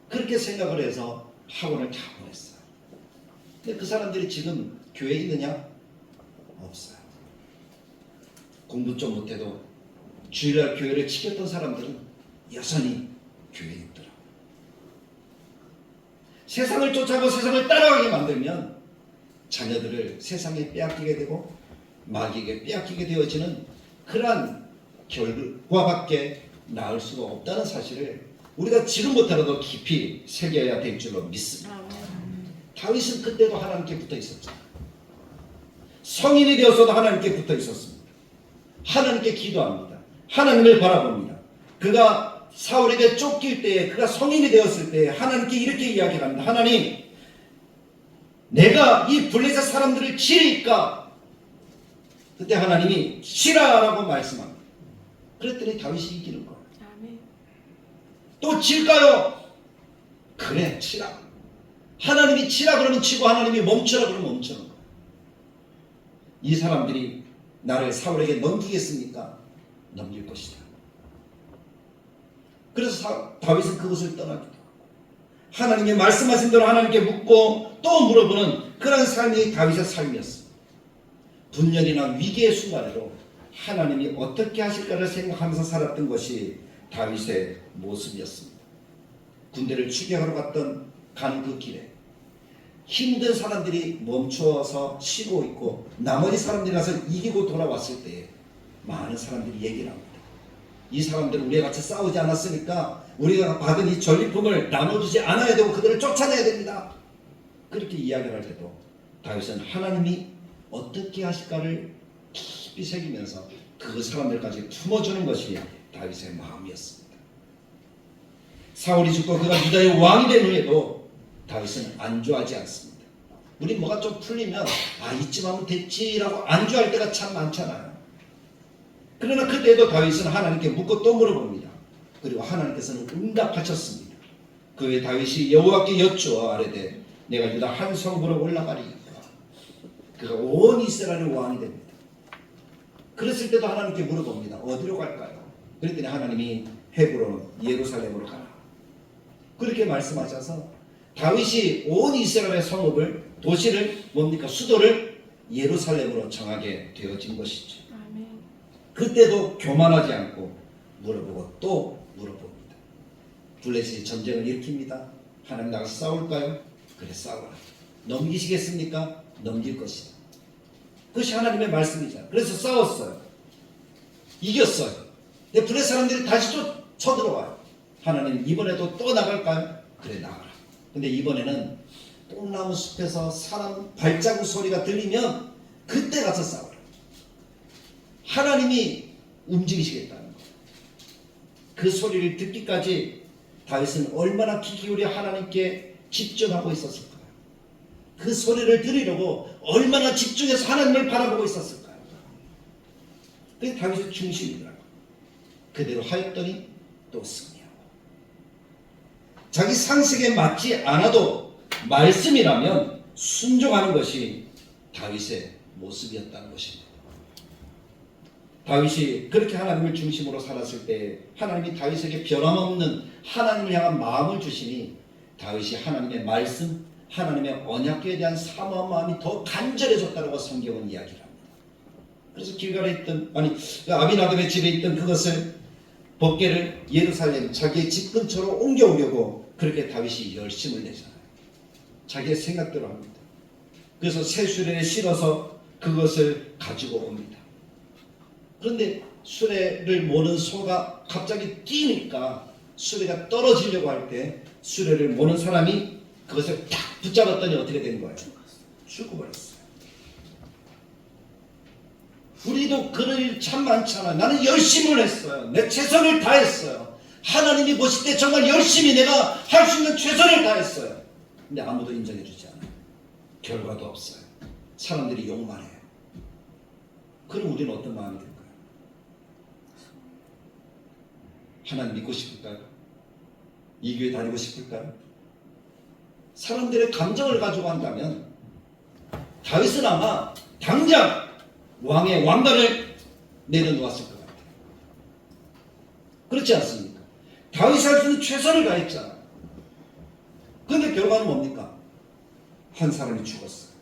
그렇게 생각을 해서 학원을 다 보냈어요. 근데 그 사람들이 지금 교회에 있느냐? 없어요. 공부 좀 못해도 주일날 교회를 지켰던 사람들은 여전히 교회에 있더라고요. 세상을 쫓아가고 세상을 따라가게 만들면 자녀들을 세상에 빼앗기게 되고 마귀에게 빼앗기게 되어지는 그러한 결과밖에 나을 수가 없다는 사실을 우리가 지금부터라도 깊이 새겨야 될 줄로 믿습니다. 다윗은 그때도 하나님께 붙어 있었죠. 성인이 되어서도 하나님께 붙어 있었습니다. 하나님께 기도합니다. 하나님을 바라봅니다. 그가 사울에게 쫓길 때에 그가 성인이 되었을 때 하나님께 이렇게 이야기합니다. 하나님, 내가 이 블레셋 사람들을 치리까? 그때 하나님이 치라라고 말씀합니다. 그랬더니 다윗이 이기는 거예요. 또 질까요? 그래, 치라. 하나님이 치라 그러면 치고 하나님이 멈춰라 그러면 멈추는 거예요. 이 사람들이 나를 사울에게 넘기겠습니까? 넘길 것이다. 그래서 다윗은 그것을 떠나기도 하고 하나님이 말씀하신 대로 하나님께 묻고 또 물어보는 그런 삶이 다윗의 삶이었습니다. 분열이나 위기의 순간에도 하나님이 어떻게 하실까를 생각하면서 살았던 것이 다윗의 모습이었습니다. 군대를 추격하러 가는 그 길에 힘든 사람들이 멈추어서 쉬고 있고 나머지 사람들이 가서 이기고 돌아왔을 때 많은 사람들이 얘기를 합니다. 이 사람들은 우리와 같이 싸우지 않았으니까 우리가 받은 이 전리품을 나눠주지 않아야 되고 그들을 쫓아내야 됩니다. 그렇게 이야기를 할 때도 다윗은 하나님이 어떻게 하실까를 깊이 새기면서 그 사람들까지 품어주는 것이 다윗의 마음이었습니다. 사울이 죽고 그가 유다의 왕이 된 후에도 다윗은 안주하지 않습니다. 우리 뭐가 좀 풀리면 이쯤 하면 됐지라고 안주할 때가 참 많잖아요. 그러나 그때도 다윗은 하나님께 묻고 또 물어봅니다. 그리고 하나님께서는 응답하셨습니다. 그 후에 다윗이 여호와께 여쭈어 아뢰되 내가 유다 한 성읍으로 올라가리이까. 그가 온 이스라엘의 왕이 됩니다. 그랬을 때도 하나님께 물어봅니다. 어디로 갈까요? 그랬더니 하나님이 헤브론 예루살렘으로 가라. 그렇게 말씀하셔서 다윗이 온 이스라엘의 성읍을 도시를 뭡니까? 수도를 예루살렘으로 정하게 되어진 것이죠. 아멘. 그때도 교만하지 않고 물어보고 또 물어봅니다. 블레셋이 전쟁을 일으킵니다. 하나님 나가서 싸울까요? 그래 싸워라. 넘기시겠습니까? 넘길 것이다. 그것이 하나님의 말씀이잖아요. 그래서 싸웠어요. 이겼어요. 근데 블레셋 사람들이 다시 또 쳐들어와요. 하나님 이번에도 또 나갈까요? 그래 나가라. 근데 이번에는 뽕나무 숲에서 사람 발자국 소리가 들리면 그때 가서 싸워라. 하나님이 움직이시겠다는 거예요. 그 소리를 듣기까지 다윗은 얼마나 귀 기울여 하나님께 집중하고 있었을까요? 그 소리를 들으려고 얼마나 집중해서 하나님을 바라보고 있었을까요? 그게 다윗의 중심이더라고요. 그대로 하였더니 또 승리하고 자기 상식에 맞지 않아도 말씀이라면 순종하는 것이 다윗의 모습이었다는 것입니다. 다윗이 그렇게 하나님을 중심으로 살았을 때 하나님이 다윗에게 변함없는 하나님을 향한 마음을 주시니 다윗이 하나님의 말씀, 하나님의 언약궤에 대한 사모한 마음이 더 간절해졌다고 성경은 이야기를 합니다. 그래서 길갈에 있던 아비나답의 집에 있던 그것을 법궤를 예루살렘 자기의 집 근처로 옮겨오려고 그렇게 다윗이 열심을 내잖아요. 자기의 생각대로 합니다. 그래서 새 수레에 실어서 그것을 가지고 옵니다. 그런데 수레를 모는 소가 갑자기 뛰니까 수레가 떨어지려고 할 때 수레를 모는 사람이 그것을 탁 붙잡았더니 어떻게 된 거예요? 죽어버렸어요. 우리도 그런 일 참 많잖아요. 나는 열심을 했어요. 내 최선을 다했어요. 하나님이 보실 때 정말 열심히 내가 할 수 있는 최선을 다했어요. 근데 아무도 인정해 주지 않아요. 결과도 없어요. 사람들이 욕만 해요. 그럼 우리는 어떤 마음이 될까요? 하나님 믿고 싶을까요? 이 교회 다니고 싶을까요? 사람들의 감정을 가지고 한다면 다윗은 아마 당장 왕의 왕관을 내려놓았을 것 같아요. 그렇지 않습니까? 다윗이 할 수 있는 최선을 다했잖아요. 그런데 결과는 뭡니까? 한 사람이 죽었어요.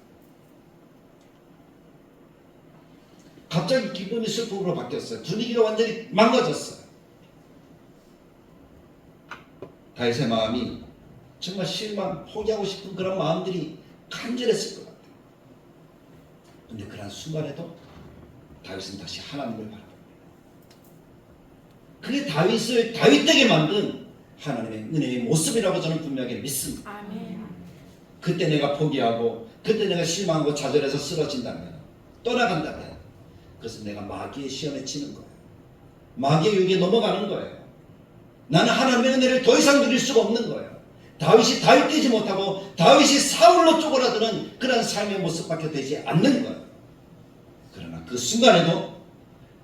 갑자기 기분이 슬픔으로 바뀌었어요. 분위기가 완전히 망가졌어요. 다윗의 마음이 정말 실망, 포기하고 싶은 그런 마음들이 간절했을 것 같아요. 그런데 그런 순간에도 다윗은 다시 하나님을 바라봅니다. 그게 다윗을 다윗되게 만든 하나님의 은혜의 모습이라고 저는 분명히 믿습니다. 아멘. 그때 내가 포기하고 그때 내가 실망하고 좌절해서 쓰러진다면 떠나간다면 그래서 내가 마귀의 시험에 치는 거예요. 마귀의 유혹에 넘어가는 거예요. 나는 하나님의 은혜를 더 이상 누릴 수가 없는 거예요. 다윗이 다윗되지 못하고 다윗이 사울로 쪼그라드는 그런 삶의 모습밖에 되지 않는 거예요. 그러나 그 순간에도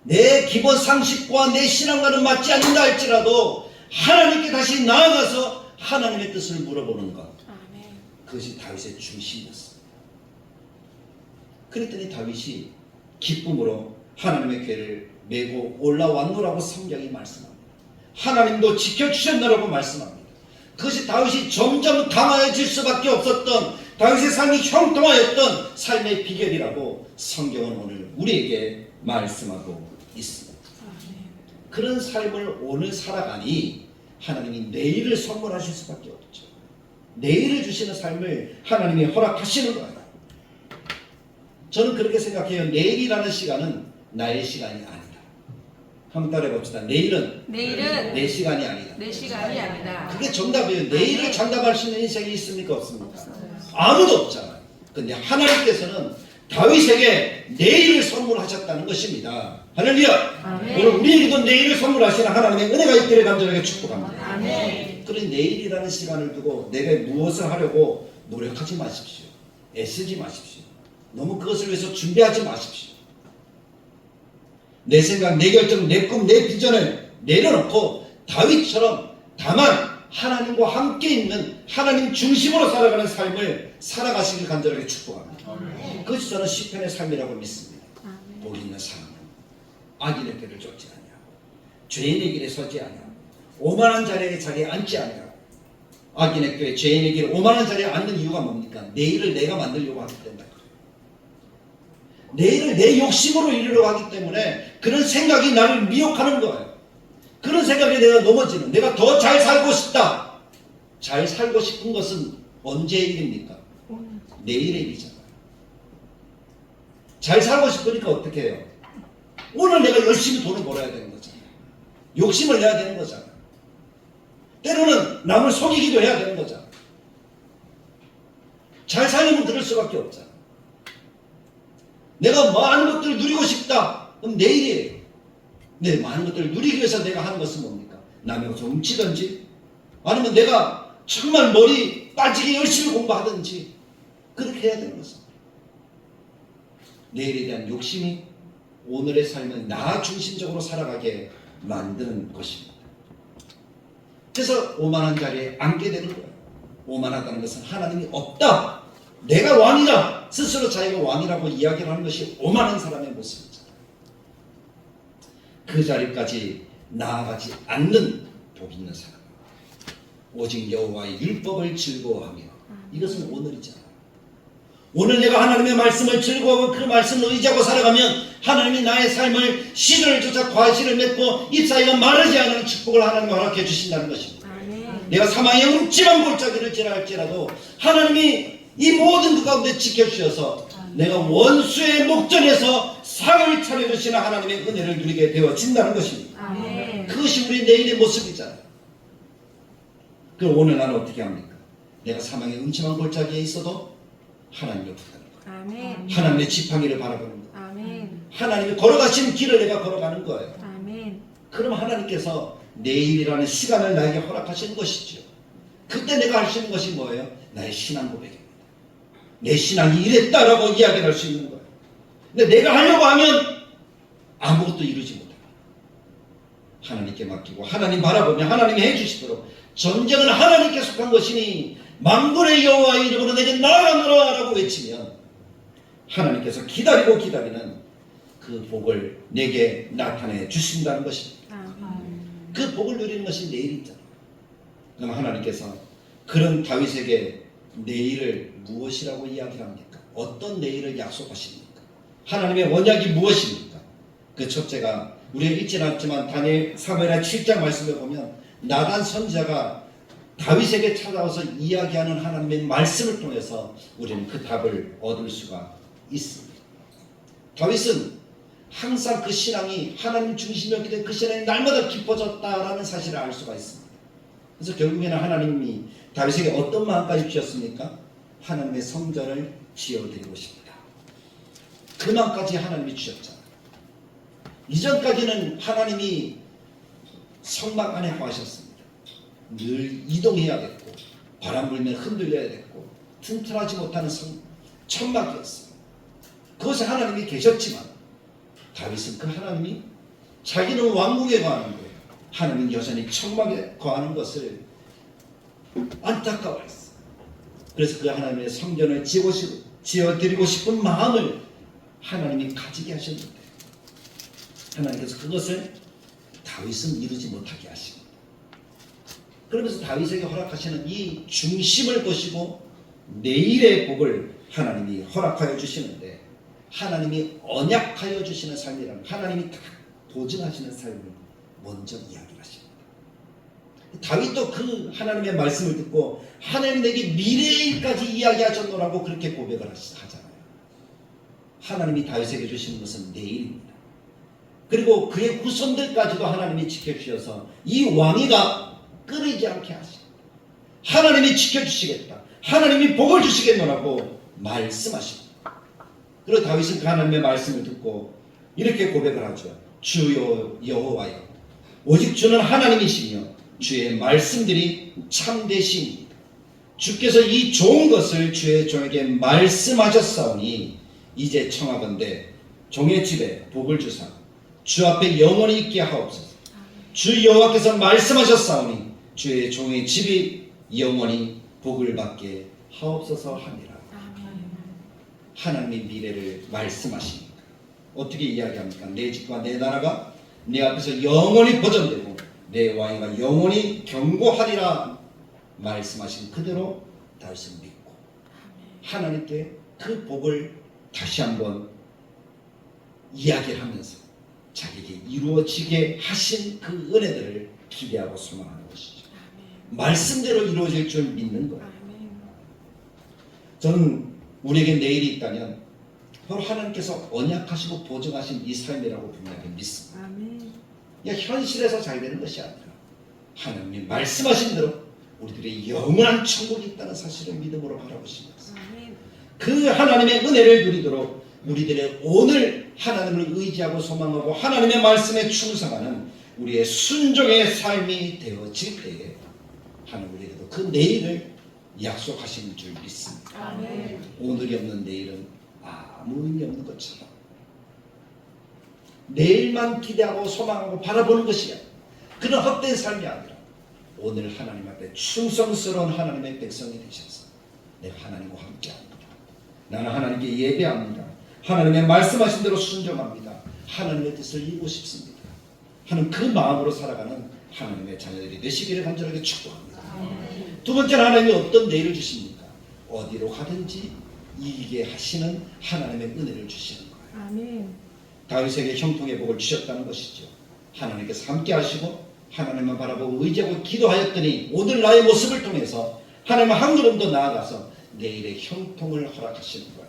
내 기본 상식과 내 신앙과는 맞지 않는다 할지라도 하나님께 다시 나아가서 하나님의 뜻을 물어보는 것, 아멘. 그것이 다윗의 중심이었습니다. 그랬더니 다윗이 기쁨으로 하나님의 궤를 메고 올라왔노라고 성경이 말씀합니다. 하나님도 지켜주셨노라고 말씀합니다. 그것이 다윗이 점점 강화해질 수밖에 없었던 다윗의 삶이 형통하였던 삶의 비결이라고 성경은 오늘 우리에게 말씀하고 있습니다. 아멘. 그런 삶을 오늘 살아가니 하나님이 내일을 선물하실 수밖에 없죠. 내일을 주시는 삶을 하나님이 허락하시는 거예요. 저는 그렇게 생각해요. 내일이라는 시간은 나의 시간이 아니다. 한번 따라해봅시다. 내일은 내 시간이 아니다. 내 시간이 아니다. 그게 정답이에요. 내일을 장담할 수 있는 인생이 있습니까? 없습니까? 없어요. 아무도 없잖아요. 근데 하나님께서는 다윗에게 내일을 선물하셨다는 것입니다. 할렐루야. 아멘. 오늘 우리에게도 내일을 선물하시는 하나님의 은혜가 있기를 간절하게 축복합니다. 아멘. 그런 내일이라는 시간을 두고 내가 무엇을 하려고 노력하지 마십시오. 애쓰지 마십시오. 너무 그것을 위해서 준비하지 마십시오. 내 생각, 내 결정, 내 꿈, 내 비전을 내려놓고 다윗처럼 다만 하나님과 함께 있는 하나님 중심으로 살아가는 삶을 살아가시길 간절하게 축복합니다. 그것이 저는 시편의 삶이라고 믿습니다. 복 있는 사람은 악인의 길을 쫓지 아니하고 죄인의 길에 서지 아니하고 오만한 자리에 앉지 아니하고 악인의 꾀 죄인의 길에 오만한 자리에 앉는 이유가 뭡니까? 내일을 내가 만들려고 하기 때문에 내일을 내 욕심으로 이루려고 하기 때문에 그런 생각이 나를 미혹하는 거예요. 그런 생각에 내가 넘어지는, 내가 더 잘 살고 싶다. 잘 살고 싶은 것은 언제의 일입니까? 내일의 일이잖아요. 잘 살고 싶으니까 어떻게 해요? 오늘 내가 열심히 돈을 벌어야 되는 거잖아요. 욕심을 내야 되는 거잖아요. 때로는 남을 속이기도 해야 되는 거잖아요. 잘 살려면 그럴 수밖에 없잖아요. 내가 많은 것들을 누리고 싶다. 그럼 내일이에요. 네, 많은 것들을 누리기 위해서 내가 하는 것은 뭡니까? 남의 것을 훔치든지 아니면 내가 정말 머리 빠지게 열심히 공부하든지 그렇게 해야 되는 것은 내일에 대한 욕심이 오늘의 삶을 나 중심적으로 살아가게 만드는 것입니다. 그래서 오만한 자리에 앉게 되는 거예요. 오만하다는 것은 하나님이 없다. 내가 왕이다. 스스로 자기가 왕이라고 이야기를 하는 것이 오만한 사람의 모습이잖아요. 그 자리까지 나아가지 않는 복 있는 사람. 오직 여호와의 율법을 즐거워하며 이것은 오늘이잖아요. 오늘 내가 하나님의 말씀을 즐거워하고 그 말씀을 의지하고 살아가면 하나님이 나의 삶을 시절을 쫓아 과실을 맺고 잎사귀가 마르지 않는 축복을 하나님이 허락해 주신다는 것입니다. 아멘. 내가 사망의 음침한 골짜기를 지나갈지라도 하나님이 이 모든 그 가운데 지켜주셔서 내가 원수의 목전에서 상을 차려주시는 하나님의 은혜를 누리게 되어진다는 것입니다. 아멘. 그것이 우리 내일의 모습이잖아요. 그럼 오늘 나는 어떻게 합니까? 내가 사망의 음침한 골짜기에 있어도 하나님을 붙드는 거예요. 아멘. 하나님의 지팡이를 바라보는 거예요. 아멘. 하나님이 걸어가신 길을 내가 걸어가는 거예요. 아멘. 그럼 하나님께서 내일이라는 시간을 나에게 허락하시는 것이죠. 그때 내가 할 수 있는 것이 뭐예요? 나의 신앙 고백입니다. 내 신앙이 이랬다라고 이야기를 할 수 있는 거예요. 근데 내가 하려고 하면 아무것도 이루지 못해요. 하나님께 맡기고 하나님 바라보며 하나님이 해주시도록 전쟁은 하나님께 속한 것이니 만군의 여호와의 이름으로 내게 나아가노라 라고 외치면 하나님께서 기다리고 기다리는 그 복을 내게 나타내 주신다는 것입니다. 아멘. 그 복을 누리는 것이 내일이잖아요. 그럼 하나님께서 그런 다윗에게 내일을 무엇이라고 이야기합니까? 어떤 내일을 약속하십니까? 하나님의 언약이 무엇입니까? 그 첫째가 우리가 읽지 않았지만 다니엘 사무엘하 7장 말씀을 보면 나단 선지자가 다윗에게 찾아와서 이야기하는 하나님의 말씀을 통해서 우리는 그 답을 얻을 수가 있습니다. 다윗은 항상 그 신앙이 하나님 중심이었기 때문에 그 신앙이 날마다 깊어졌다라는 사실을 알 수가 있습니다. 그래서 결국에는 하나님이 다윗에게 어떤 마음까지 주셨습니까? 하나님의 성전을 지어드리고 싶다. 그 마음까지 하나님이 주셨잖아요. 이전까지는 하나님이 성막 안에 거하셨습니다. 늘 이동해야겠고 바람 불면 흔들려야 됐고 튼튼하지 못하는 천막이었어요. 그것에 하나님이 계셨지만 다윗은 그 하나님이 자기는 왕궁에 거하는 거예요. 하나님은 여전히 천막에 거하는 것을 안타까워했어요. 그래서 그 하나님의 성전을 지어드리고 싶은 마음을 하나님이 가지게 하셨는데 하나님께서 그것을 다윗은 이루지 못하게 하십니다. 그러면서 다윗에게 허락하시는 이 중심을 보시고 내일의 복을 하나님이 허락하여 주시는데 하나님이 언약하여 주시는 삶이라는 하나님이 다 보증하시는 삶을 먼저 이야기를 하십니다. 다윗도 그 하나님의 말씀을 듣고 하나님 내게 미래의 일까지 이야기하셨노라고 그렇게 고백을 하잖아요. 하나님이 다윗에게 주시는 것은 내일입니다. 그리고 그의 후손들까지도 하나님이 지켜주셔서 이 왕위가 끊이지 않게 하십니다. 하나님이 지켜주시겠다. 하나님이 복을 주시겠노라고 말씀하십니다. 그리고 다윗은 그 하나님의 말씀을 듣고 이렇게 고백을 하죠. 주 여호와여, 오직 주는 하나님이시며 주의 말씀들이 참되시입니다. 주께서 이 좋은 것을 주의 종에게 말씀하셨사오니 이제 청하건대 종의 집에 복을 주사 주 앞에 영원히 있게 하옵소서. 주 여호와께서 말씀하셨사오니 주의 종의 집이 영원히 복을 받게 하옵소서 하니라. 하나님의 미래를 말씀하십니다. 어떻게 이야기합니까? 내 집과 내 나라가 내 앞에서 영원히 보존되고 내 왕위가 영원히 견고하리라 말씀하신 그대로 다윗은 믿고 하나님께 그 복을 다시 한번 이야기를 하면서 자기에게 이루어지게 하신 그 은혜들을 기대하고 소망하는 것이죠. 말씀대로 이루어질 줄 믿는 거예요. 저는 우리에게 내일이 있다면 바로 하나님께서 언약하시고 보증하신 이 삶이라고 분명히 믿습니다. 그냥 현실에서 잘 되는 것이 아니라 하나님이 말씀하신 대로 우리들의 영원한 천국이 있다는 사실을 믿음으로 바라보시면서 그 하나님의 은혜를 누리도록 우리들의 오늘 하나님을 의지하고 소망하고 하나님의 말씀에 충성하는 우리의 순종의 삶이 되어질 때에 하나님 우리에게도 그 내일을 약속하신 줄 믿습니다. 오늘이 없는 내일은 아무 의미 없는 것처럼 내일만 기대하고 소망하고 바라보는 것이야. 그런 헛된 삶이 아니라 오늘 하나님 앞에 충성스러운 하나님의 백성이 되셔서 내가 하나님과 함께합니다. 나는 하나님께 예배합니다. 하나님의 말씀하신 대로 순종합니다. 하나님의 뜻을 이루고 싶습니다 하는 그 마음으로 살아가는 하나님의 자녀들이 되시기를 간절하게 축복합니다. 두 번째는 하나님이 어떤 내일을 주십니까? 어디로 가든지 이기게 하시는 하나님의 은혜를 주시는 거예요. 다윗에게 형통의 복을 주셨다는 것이죠. 하나님께서 함께 하시고 하나님만 바라보고 의지하고 기도하였더니 오늘 나의 모습을 통해서 하나님 한 걸음 더 나아가서 내일의 형통을 허락하시는 거예요.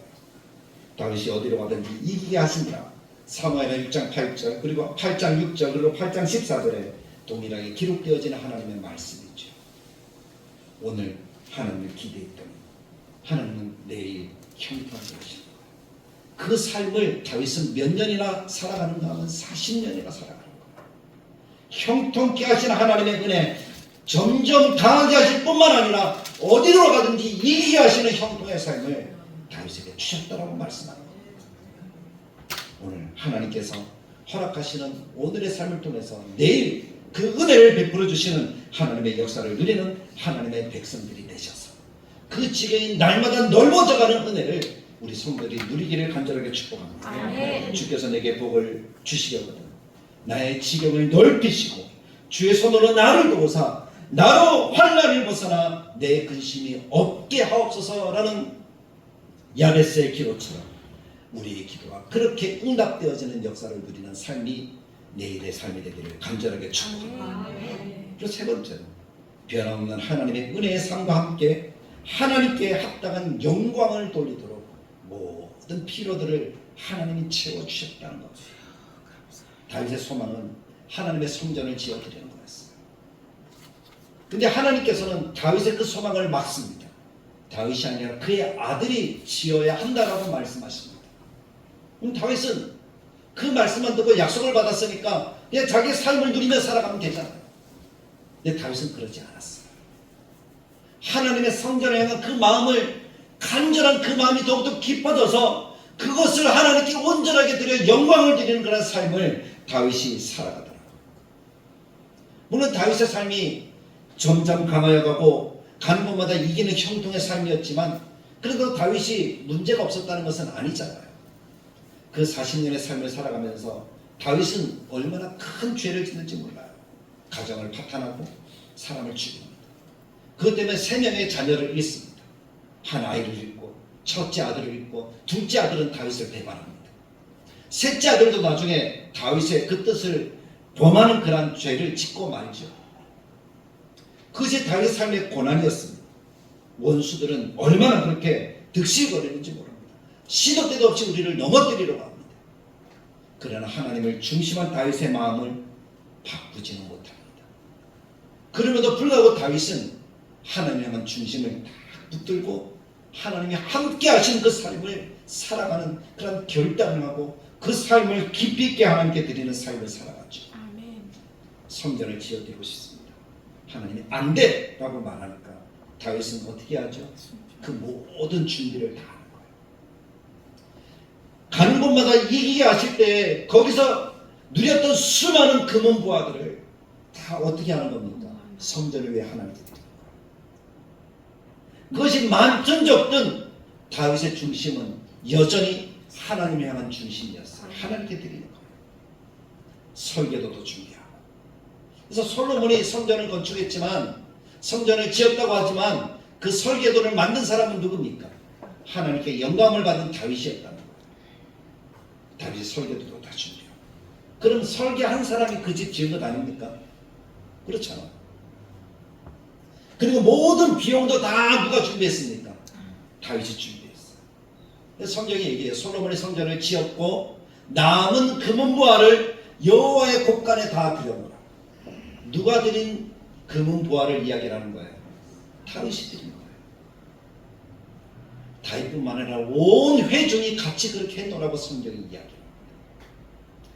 다윗이 어디로 가든지 이기게 하시니라. 사무엘하 6장 8절 그리고 8장 6절 그리고 8장 14절에 동일하게 기록되어지는 하나님의 말씀이죠. 오늘 하나님을 기대했더니 하나님은 내일 형통을 주시는 거예요. 그 삶을 다윗은 몇 년이나 살아가는가 하면 40년이나 살아가는 거예요. 형통케 하시는 하나님의 은혜 점점 강하게 하실 뿐만 아니라 어디로 가든지 이기게 하시는 형통의 삶을 다윗에게 주셨다라고 말씀합니다. 오늘 하나님께서 허락하시는 오늘의 삶을 통해서 내일 그 은혜를 베풀어 주시는 하나님의 역사를 누리는 하나님의 백성들이 되셔서 그 지경이 날마다 넓어져가는 은혜를 우리 성도들이 누리기를 간절하게 축복합니다. 주께서 내게 복을 주시려거든 나의 지경을 넓히시고 주의 손으로 나를 도우사 나로 환난을 벗어나 내 근심이 없게 하옵소서라는 야베스의 기도처럼 우리의 기도가 그렇게 응답되어지는 역사를 누리는 삶이 내일의 삶이 되기를 간절하게 축복합니다. 그리고 세 번째는 변함없는 하나님의 은혜의 삶과 함께 하나님께 합당한 영광을 돌리도록 모든 필요들을 하나님이 채워주셨다는 것. 다윗의 소망은 하나님의 성전을 지어드리는 거였어요. 근데 하나님께서는 다윗의 그 소망을 막습니다. 다윗이 아니라 그의 아들이 지어야 한다라고 말씀하십니다. 그럼 다윗은 그 말씀만 듣고 약속을 받았으니까 그냥 자기의 삶을 누리며 살아가면 되잖아요. 근데 다윗은 그러지 않았어요. 하나님의 성전에 향한 그 마음을 간절한 그 마음이 더욱더 깊어져서 그것을 하나님께 온전하게 드려 영광을 드리는 그런 삶을 다윗이 살아가더라고요. 물론 다윗의 삶이 점점 강하여가고 가는 곳마다 이기는 형통의 삶이었지만 그래도 다윗이 문제가 없었다는 것은 아니잖아요. 그 40년의 삶을 살아가면서 다윗은 얼마나 큰 죄를 짓는지 몰라요. 가정을 파탄하고 사람을 죽입니다. 그것 때문에 3명의 자녀를 잃습니다. 한 아이를 잃고 첫째 아들을 잃고 둘째 아들은 다윗을 배반합니다. 셋째 아들도 나중에 다윗의 그 뜻을 범하는 그러한 죄를 짓고 말죠. 그것이 다윗의 삶의 고난이었습니다. 원수들은 얼마나 그렇게 득실거리는지 모릅니다. 시도 때도 없이 우리를 넘어뜨리려고 합니다. 그러나 하나님을 중심한 다윗의 마음을 바꾸지는 못합니다. 그럼에도 불구하고 다윗은 하나님만 중심을 딱 붙들고 하나님이 함께 하신 그 삶을 살아가는 그런 결단을 하고 그 삶을 깊이 있게 하나님께 드리는 삶을 살아갔죠. 아멘. 성전을 지어드리고 싶습니다. 하나님이 안 돼! 라고 말하니까 다윗은 어떻게 하죠? 그 모든 준비를 다 하는 거예요. 가는 곳마다 이기게 하실 때 거기서 누렸던 수많은 금은 부하들을 다 어떻게 하는 겁니까? 성전을 위해 하나님께 드리는 거예요. 그것이 만천적든 다윗의 중심은 여전히 하나님을 향한 중심이었어요. 하나님께 드리는 거예요. 설계도도 준비하고. 그래서 솔로몬이 성전을 건축했지만, 성전을 지었다고 하지만 그 설계도를 만든 사람은 누굽니까? 하나님께 영감을 받은 다윗이었다는 거예요. 다윗이 설계도도 다 준비하고. 그럼 설계한 사람이 그 집 지은 것 아닙니까? 그렇잖아. 그리고 모든 비용도 다 누가 준비했습니까? 다윗이 준비했어요. 성경이 얘기해요. 솔로몬이 성전을 지었고 남은 금은 부하를 여호와의 곳간에 다 드려놓으라. 누가 드린 금은 부하를 이야기하는 거예요? 다윗이 드린 거예요. 다윗뿐만 아니라 온 회중이 같이 그렇게 해놓으라고 성경이 이야기해요.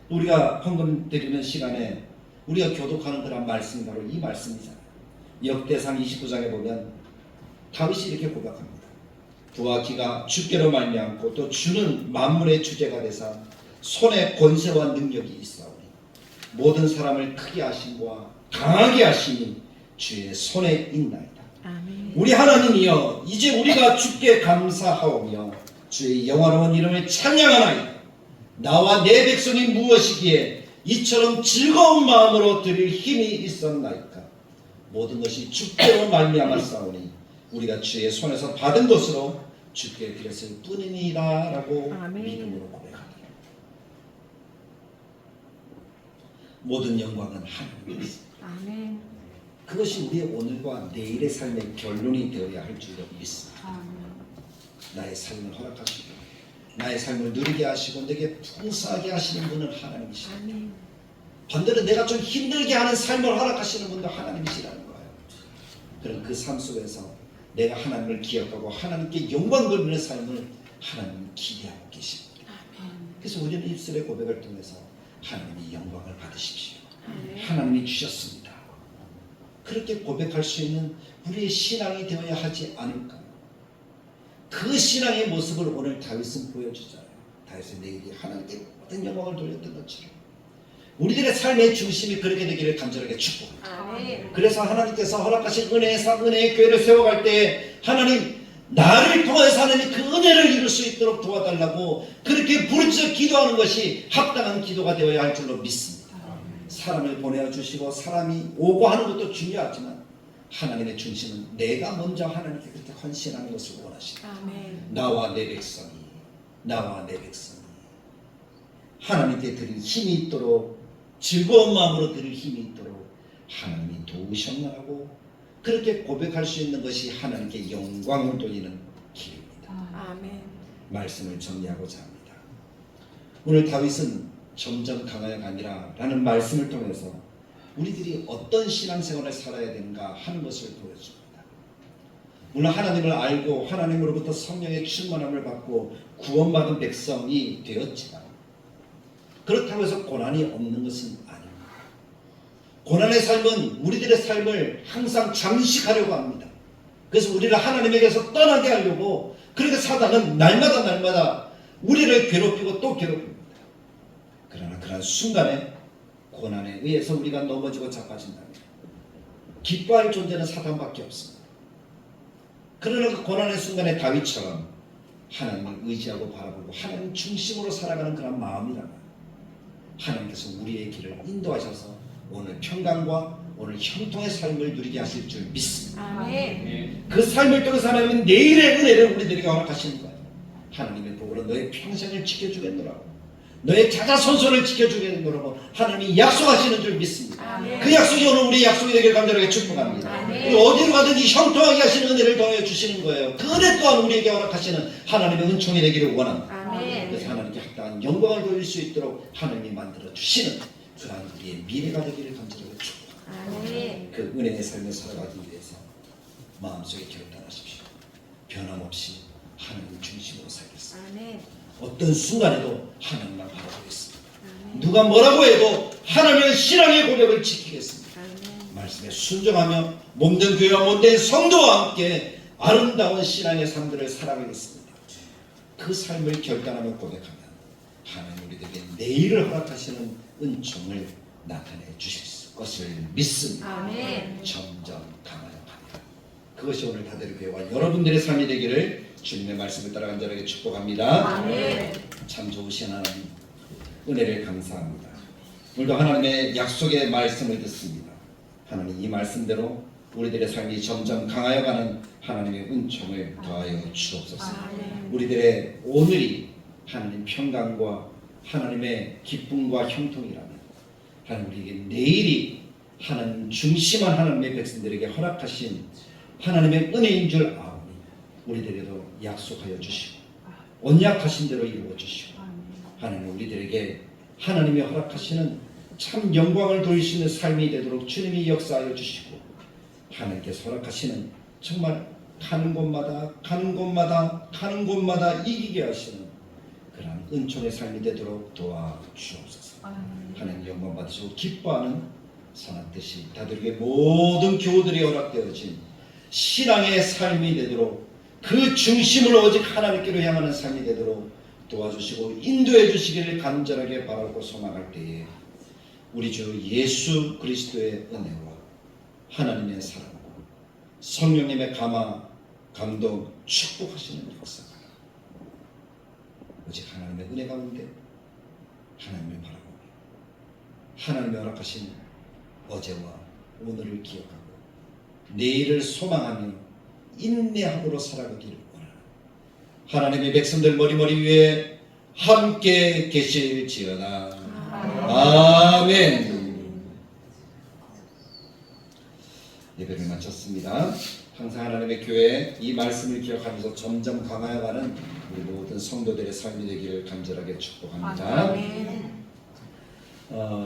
우리가 헌금 드리는 시간에 우리가 교독하는 그런 말씀이 바로 이 말씀이잖아요. 역대상 29장에 보면 다윗이 이렇게 고백합니다. 부와 기가 주께로 말미암고 또 주는 만물의 주제가 되사 손에 권세와 능력이 있사오니 모든 사람을 크게 하심과 강하게 하심이 주의 손에 있나이다. 아멘. 우리 하나님이여, 이제 우리가 주께 감사하오며 주의 영화로운 이름을 찬양하나이다. 나와 내 백성이 무엇이기에 이처럼 즐거운 마음으로 드릴 힘이 있었나이까. 모든 것이 주께로 말미암았사오니 우리가 주의 손에서 받은 것으로 주께 드렸을 뿐이니라 라고 아멘. 믿음으로 고백합니다. 모든 영광은 하나님이었습니다. 아멘. 그것이 우리의 오늘과 내일의 삶의 결론이 되어야 할 줄로 믿습니다. 아멘. 나의 삶을 허락하시고 나의 삶을 누리게 하시고 내게 풍성하게 하시는 분은 하나님이시다. 아멘. 반대로 내가 좀 힘들게 하는 삶을 허락하시는 분도 하나님이시라는 거예요. 그런 그 삶 속에서 내가 하나님을 기억하고 하나님께 영광 돌리는 삶을 하나님이 기대하고 계십니다. 아멘. 그래서 우리는 입술의 고백을 통해서 하나님이 영광을 받으십시오. 아멘. 하나님이 주셨습니다. 그렇게 고백할 수 있는 우리의 신앙이 되어야 하지 않을까. 그 신앙의 모습을 오늘 다윗은 보여주잖아요. 다윗은 내일이 하나님께 모든 영광을 돌렸던 것처럼 우리들의 삶의 중심이 그렇게 되기를 간절하게 축복합니다. 아멘. 그래서 하나님께서 허락하신 은혜의 삶, 은혜의 교회를 세워갈 때 하나님 나를 통해서 하나님 그 은혜를 이룰 수 있도록 도와달라고 그렇게 부르짖어 기도하는 것이 합당한 기도가 되어야 할 줄로 믿습니다. 사람을 보내주시고 사람이 오고 하는 것도 중요하지만 하나님의 중심은 내가 먼저 하나님께 그렇게 헌신하는 것을 원하십니다. 아멘. 나와 내 백성이 하나님께 드릴 힘이 있도록 즐거운 마음으로 드릴 힘이 있도록 하나님이 도우셨나라고 그렇게 고백할 수 있는 것이 하나님께 영광을 돌리는 길입니다. 아멘. 말씀을 정리하고자 합니다. 오늘 다윗은 점점 강하여 가니라 라는 말씀을 통해서 우리들이 어떤 신앙생활을 살아야 되는가 하는 것을 보여줍니다. 물론 하나님을 알고 하나님으로부터 성령의 충만함을 받고 구원받은 백성이 되었지만 그렇다고 해서 고난이 없는 것은 아닙니다. 고난의 삶은 우리들의 삶을 항상 잠식하려고 합니다. 그래서 우리를 하나님에게서 떠나게 하려고 그렇게 사단은 날마다 우리를 괴롭히고 또 괴롭힙니다. 그러나 그런 순간에 고난에 의해서 우리가 넘어지고 자빠진다면 기뻐할 존재는 사단밖에 없습니다. 그러나 그 고난의 순간에 다윗처럼 하나님을 의지하고 바라보고 하나님 중심으로 살아가는 그런 마음이라면 하나님께서 우리의 길을 인도하셔서 오늘 평강과 오늘 형통의 삶을 누리게 하실 줄 믿습니다. 아멘. 그 삶을 통해서 하나님은 내일의 은혜를 우리들에게 허락하시는 거예요. 하나님의 복으로 너의 평생을 지켜주겠노라고 너의 자자손손을 지켜주겠노라고 하나님이 약속하시는 줄 믿습니다. 아멘. 그 약속이 오늘 우리의 약속이 되길 간절하게 축복합니다. 아멘. 그리고 어디로 가든지 형통하게 하시는 은혜를 더해 주시는 거예요. 그 은혜 또한 우리에게 허락하시는 하나님의 은총이 되기를 원합니다. 아멘. 그래서 하나님께 합당한 영광을 돌릴 수 있도록 하나님이 만들어 주시는 그러한 우리의 미래가 되기를 간절하게 축복합니다. 아멘. 그 은혜의 삶을 살아가기 위해서 마음속에 결단하십시오. 변함없이 하나님 중심으로 살겠습니다. 아멘. 어떤 순간에도 하나님만 바라보겠습니다. 아멘. 누가 뭐라고 해도 하나님의 신앙의 고백을 지키겠습니다. 아멘. 말씀에 순종하며 몸된 교회와 몸된 성도와 함께 아름다운 신앙의 삶들을 살아가겠습니다. 그 삶을 결단하며 고백하면 하나님 우리에게 내일을 허락하시는 은총을 나타내 주실 것을 믿습니다. 아멘. 점점 강하여 갑니다. 그것이 오늘 다대교회와 여러분들의 삶이 되기를 주님의 말씀을 따라 간절하게 축복합니다. 아멘. 참 좋으신 하나님 은혜를 감사합니다. 오늘도 하나님의 약속의 말씀을 듣습니다. 하나님 이 말씀대로 우리들의 삶이 점점 강하여가는 하나님의 은총을 더하여 주옵소서. 아멘. 우리들의 오늘이 하나님 평강과 하나님의 기쁨과 형통이라면 하나님 우리에게 내일이 하나님 중심한 하나님의 백성들에게 허락하신 하나님의 은혜인 줄 아오니 우리들에게도 약속하여 주시고 언약하신 대로 이루어 주시고 하나님 우리들에게 하나님이 허락하시는 참 영광을 돌리시는 삶이 되도록 주님이 역사하여 주시고 하나님께서 허락하시는 정말 가는 곳마다 이기게 하시는 그런 은총의 삶이 되도록 도와주옵소서. 하나님 영광 받으시고 기뻐하는 선한 뜻이 다들에게 모든 교우들이 허락되어진 신앙의 삶이 되도록 그 중심을 오직 하나님께로 향하는 삶이 되도록 도와주시고 인도해 주시기를 간절하게 바라고 소망할 때에 우리 주 예수 그리스도의 은혜와 하나님의 사랑과 성령님의 감동 축복하시는 역사가 오직 하나님의 은혜 가운데 하나님을 바라보며 하나님의 허락하신 어제와 오늘을 기억하고 내일을 소망하며 인내함으로 살아가기를 원하는 하나님의 백성들 머리 위에 함께 계실지어다. 아멘. 예배를 마쳤습니다. 항상 하나님의 교회 이 말씀을 기억하면서 점점 강하여가는 우리 모든 성도들의 삶이 되기를 간절하게 축복합니다.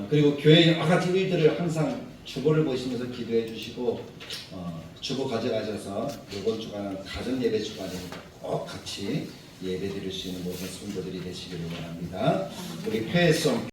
그리고 교회의 여러 가지 일들을 항상 주보를 보시면서 기도해 주시고 주보 가져가셔서 이번 주간은 가정 예배 주간이니까 꼭 같이 예배 드릴 수 있는 모든 성도들이 되시기를 원합니다. 우리 폐성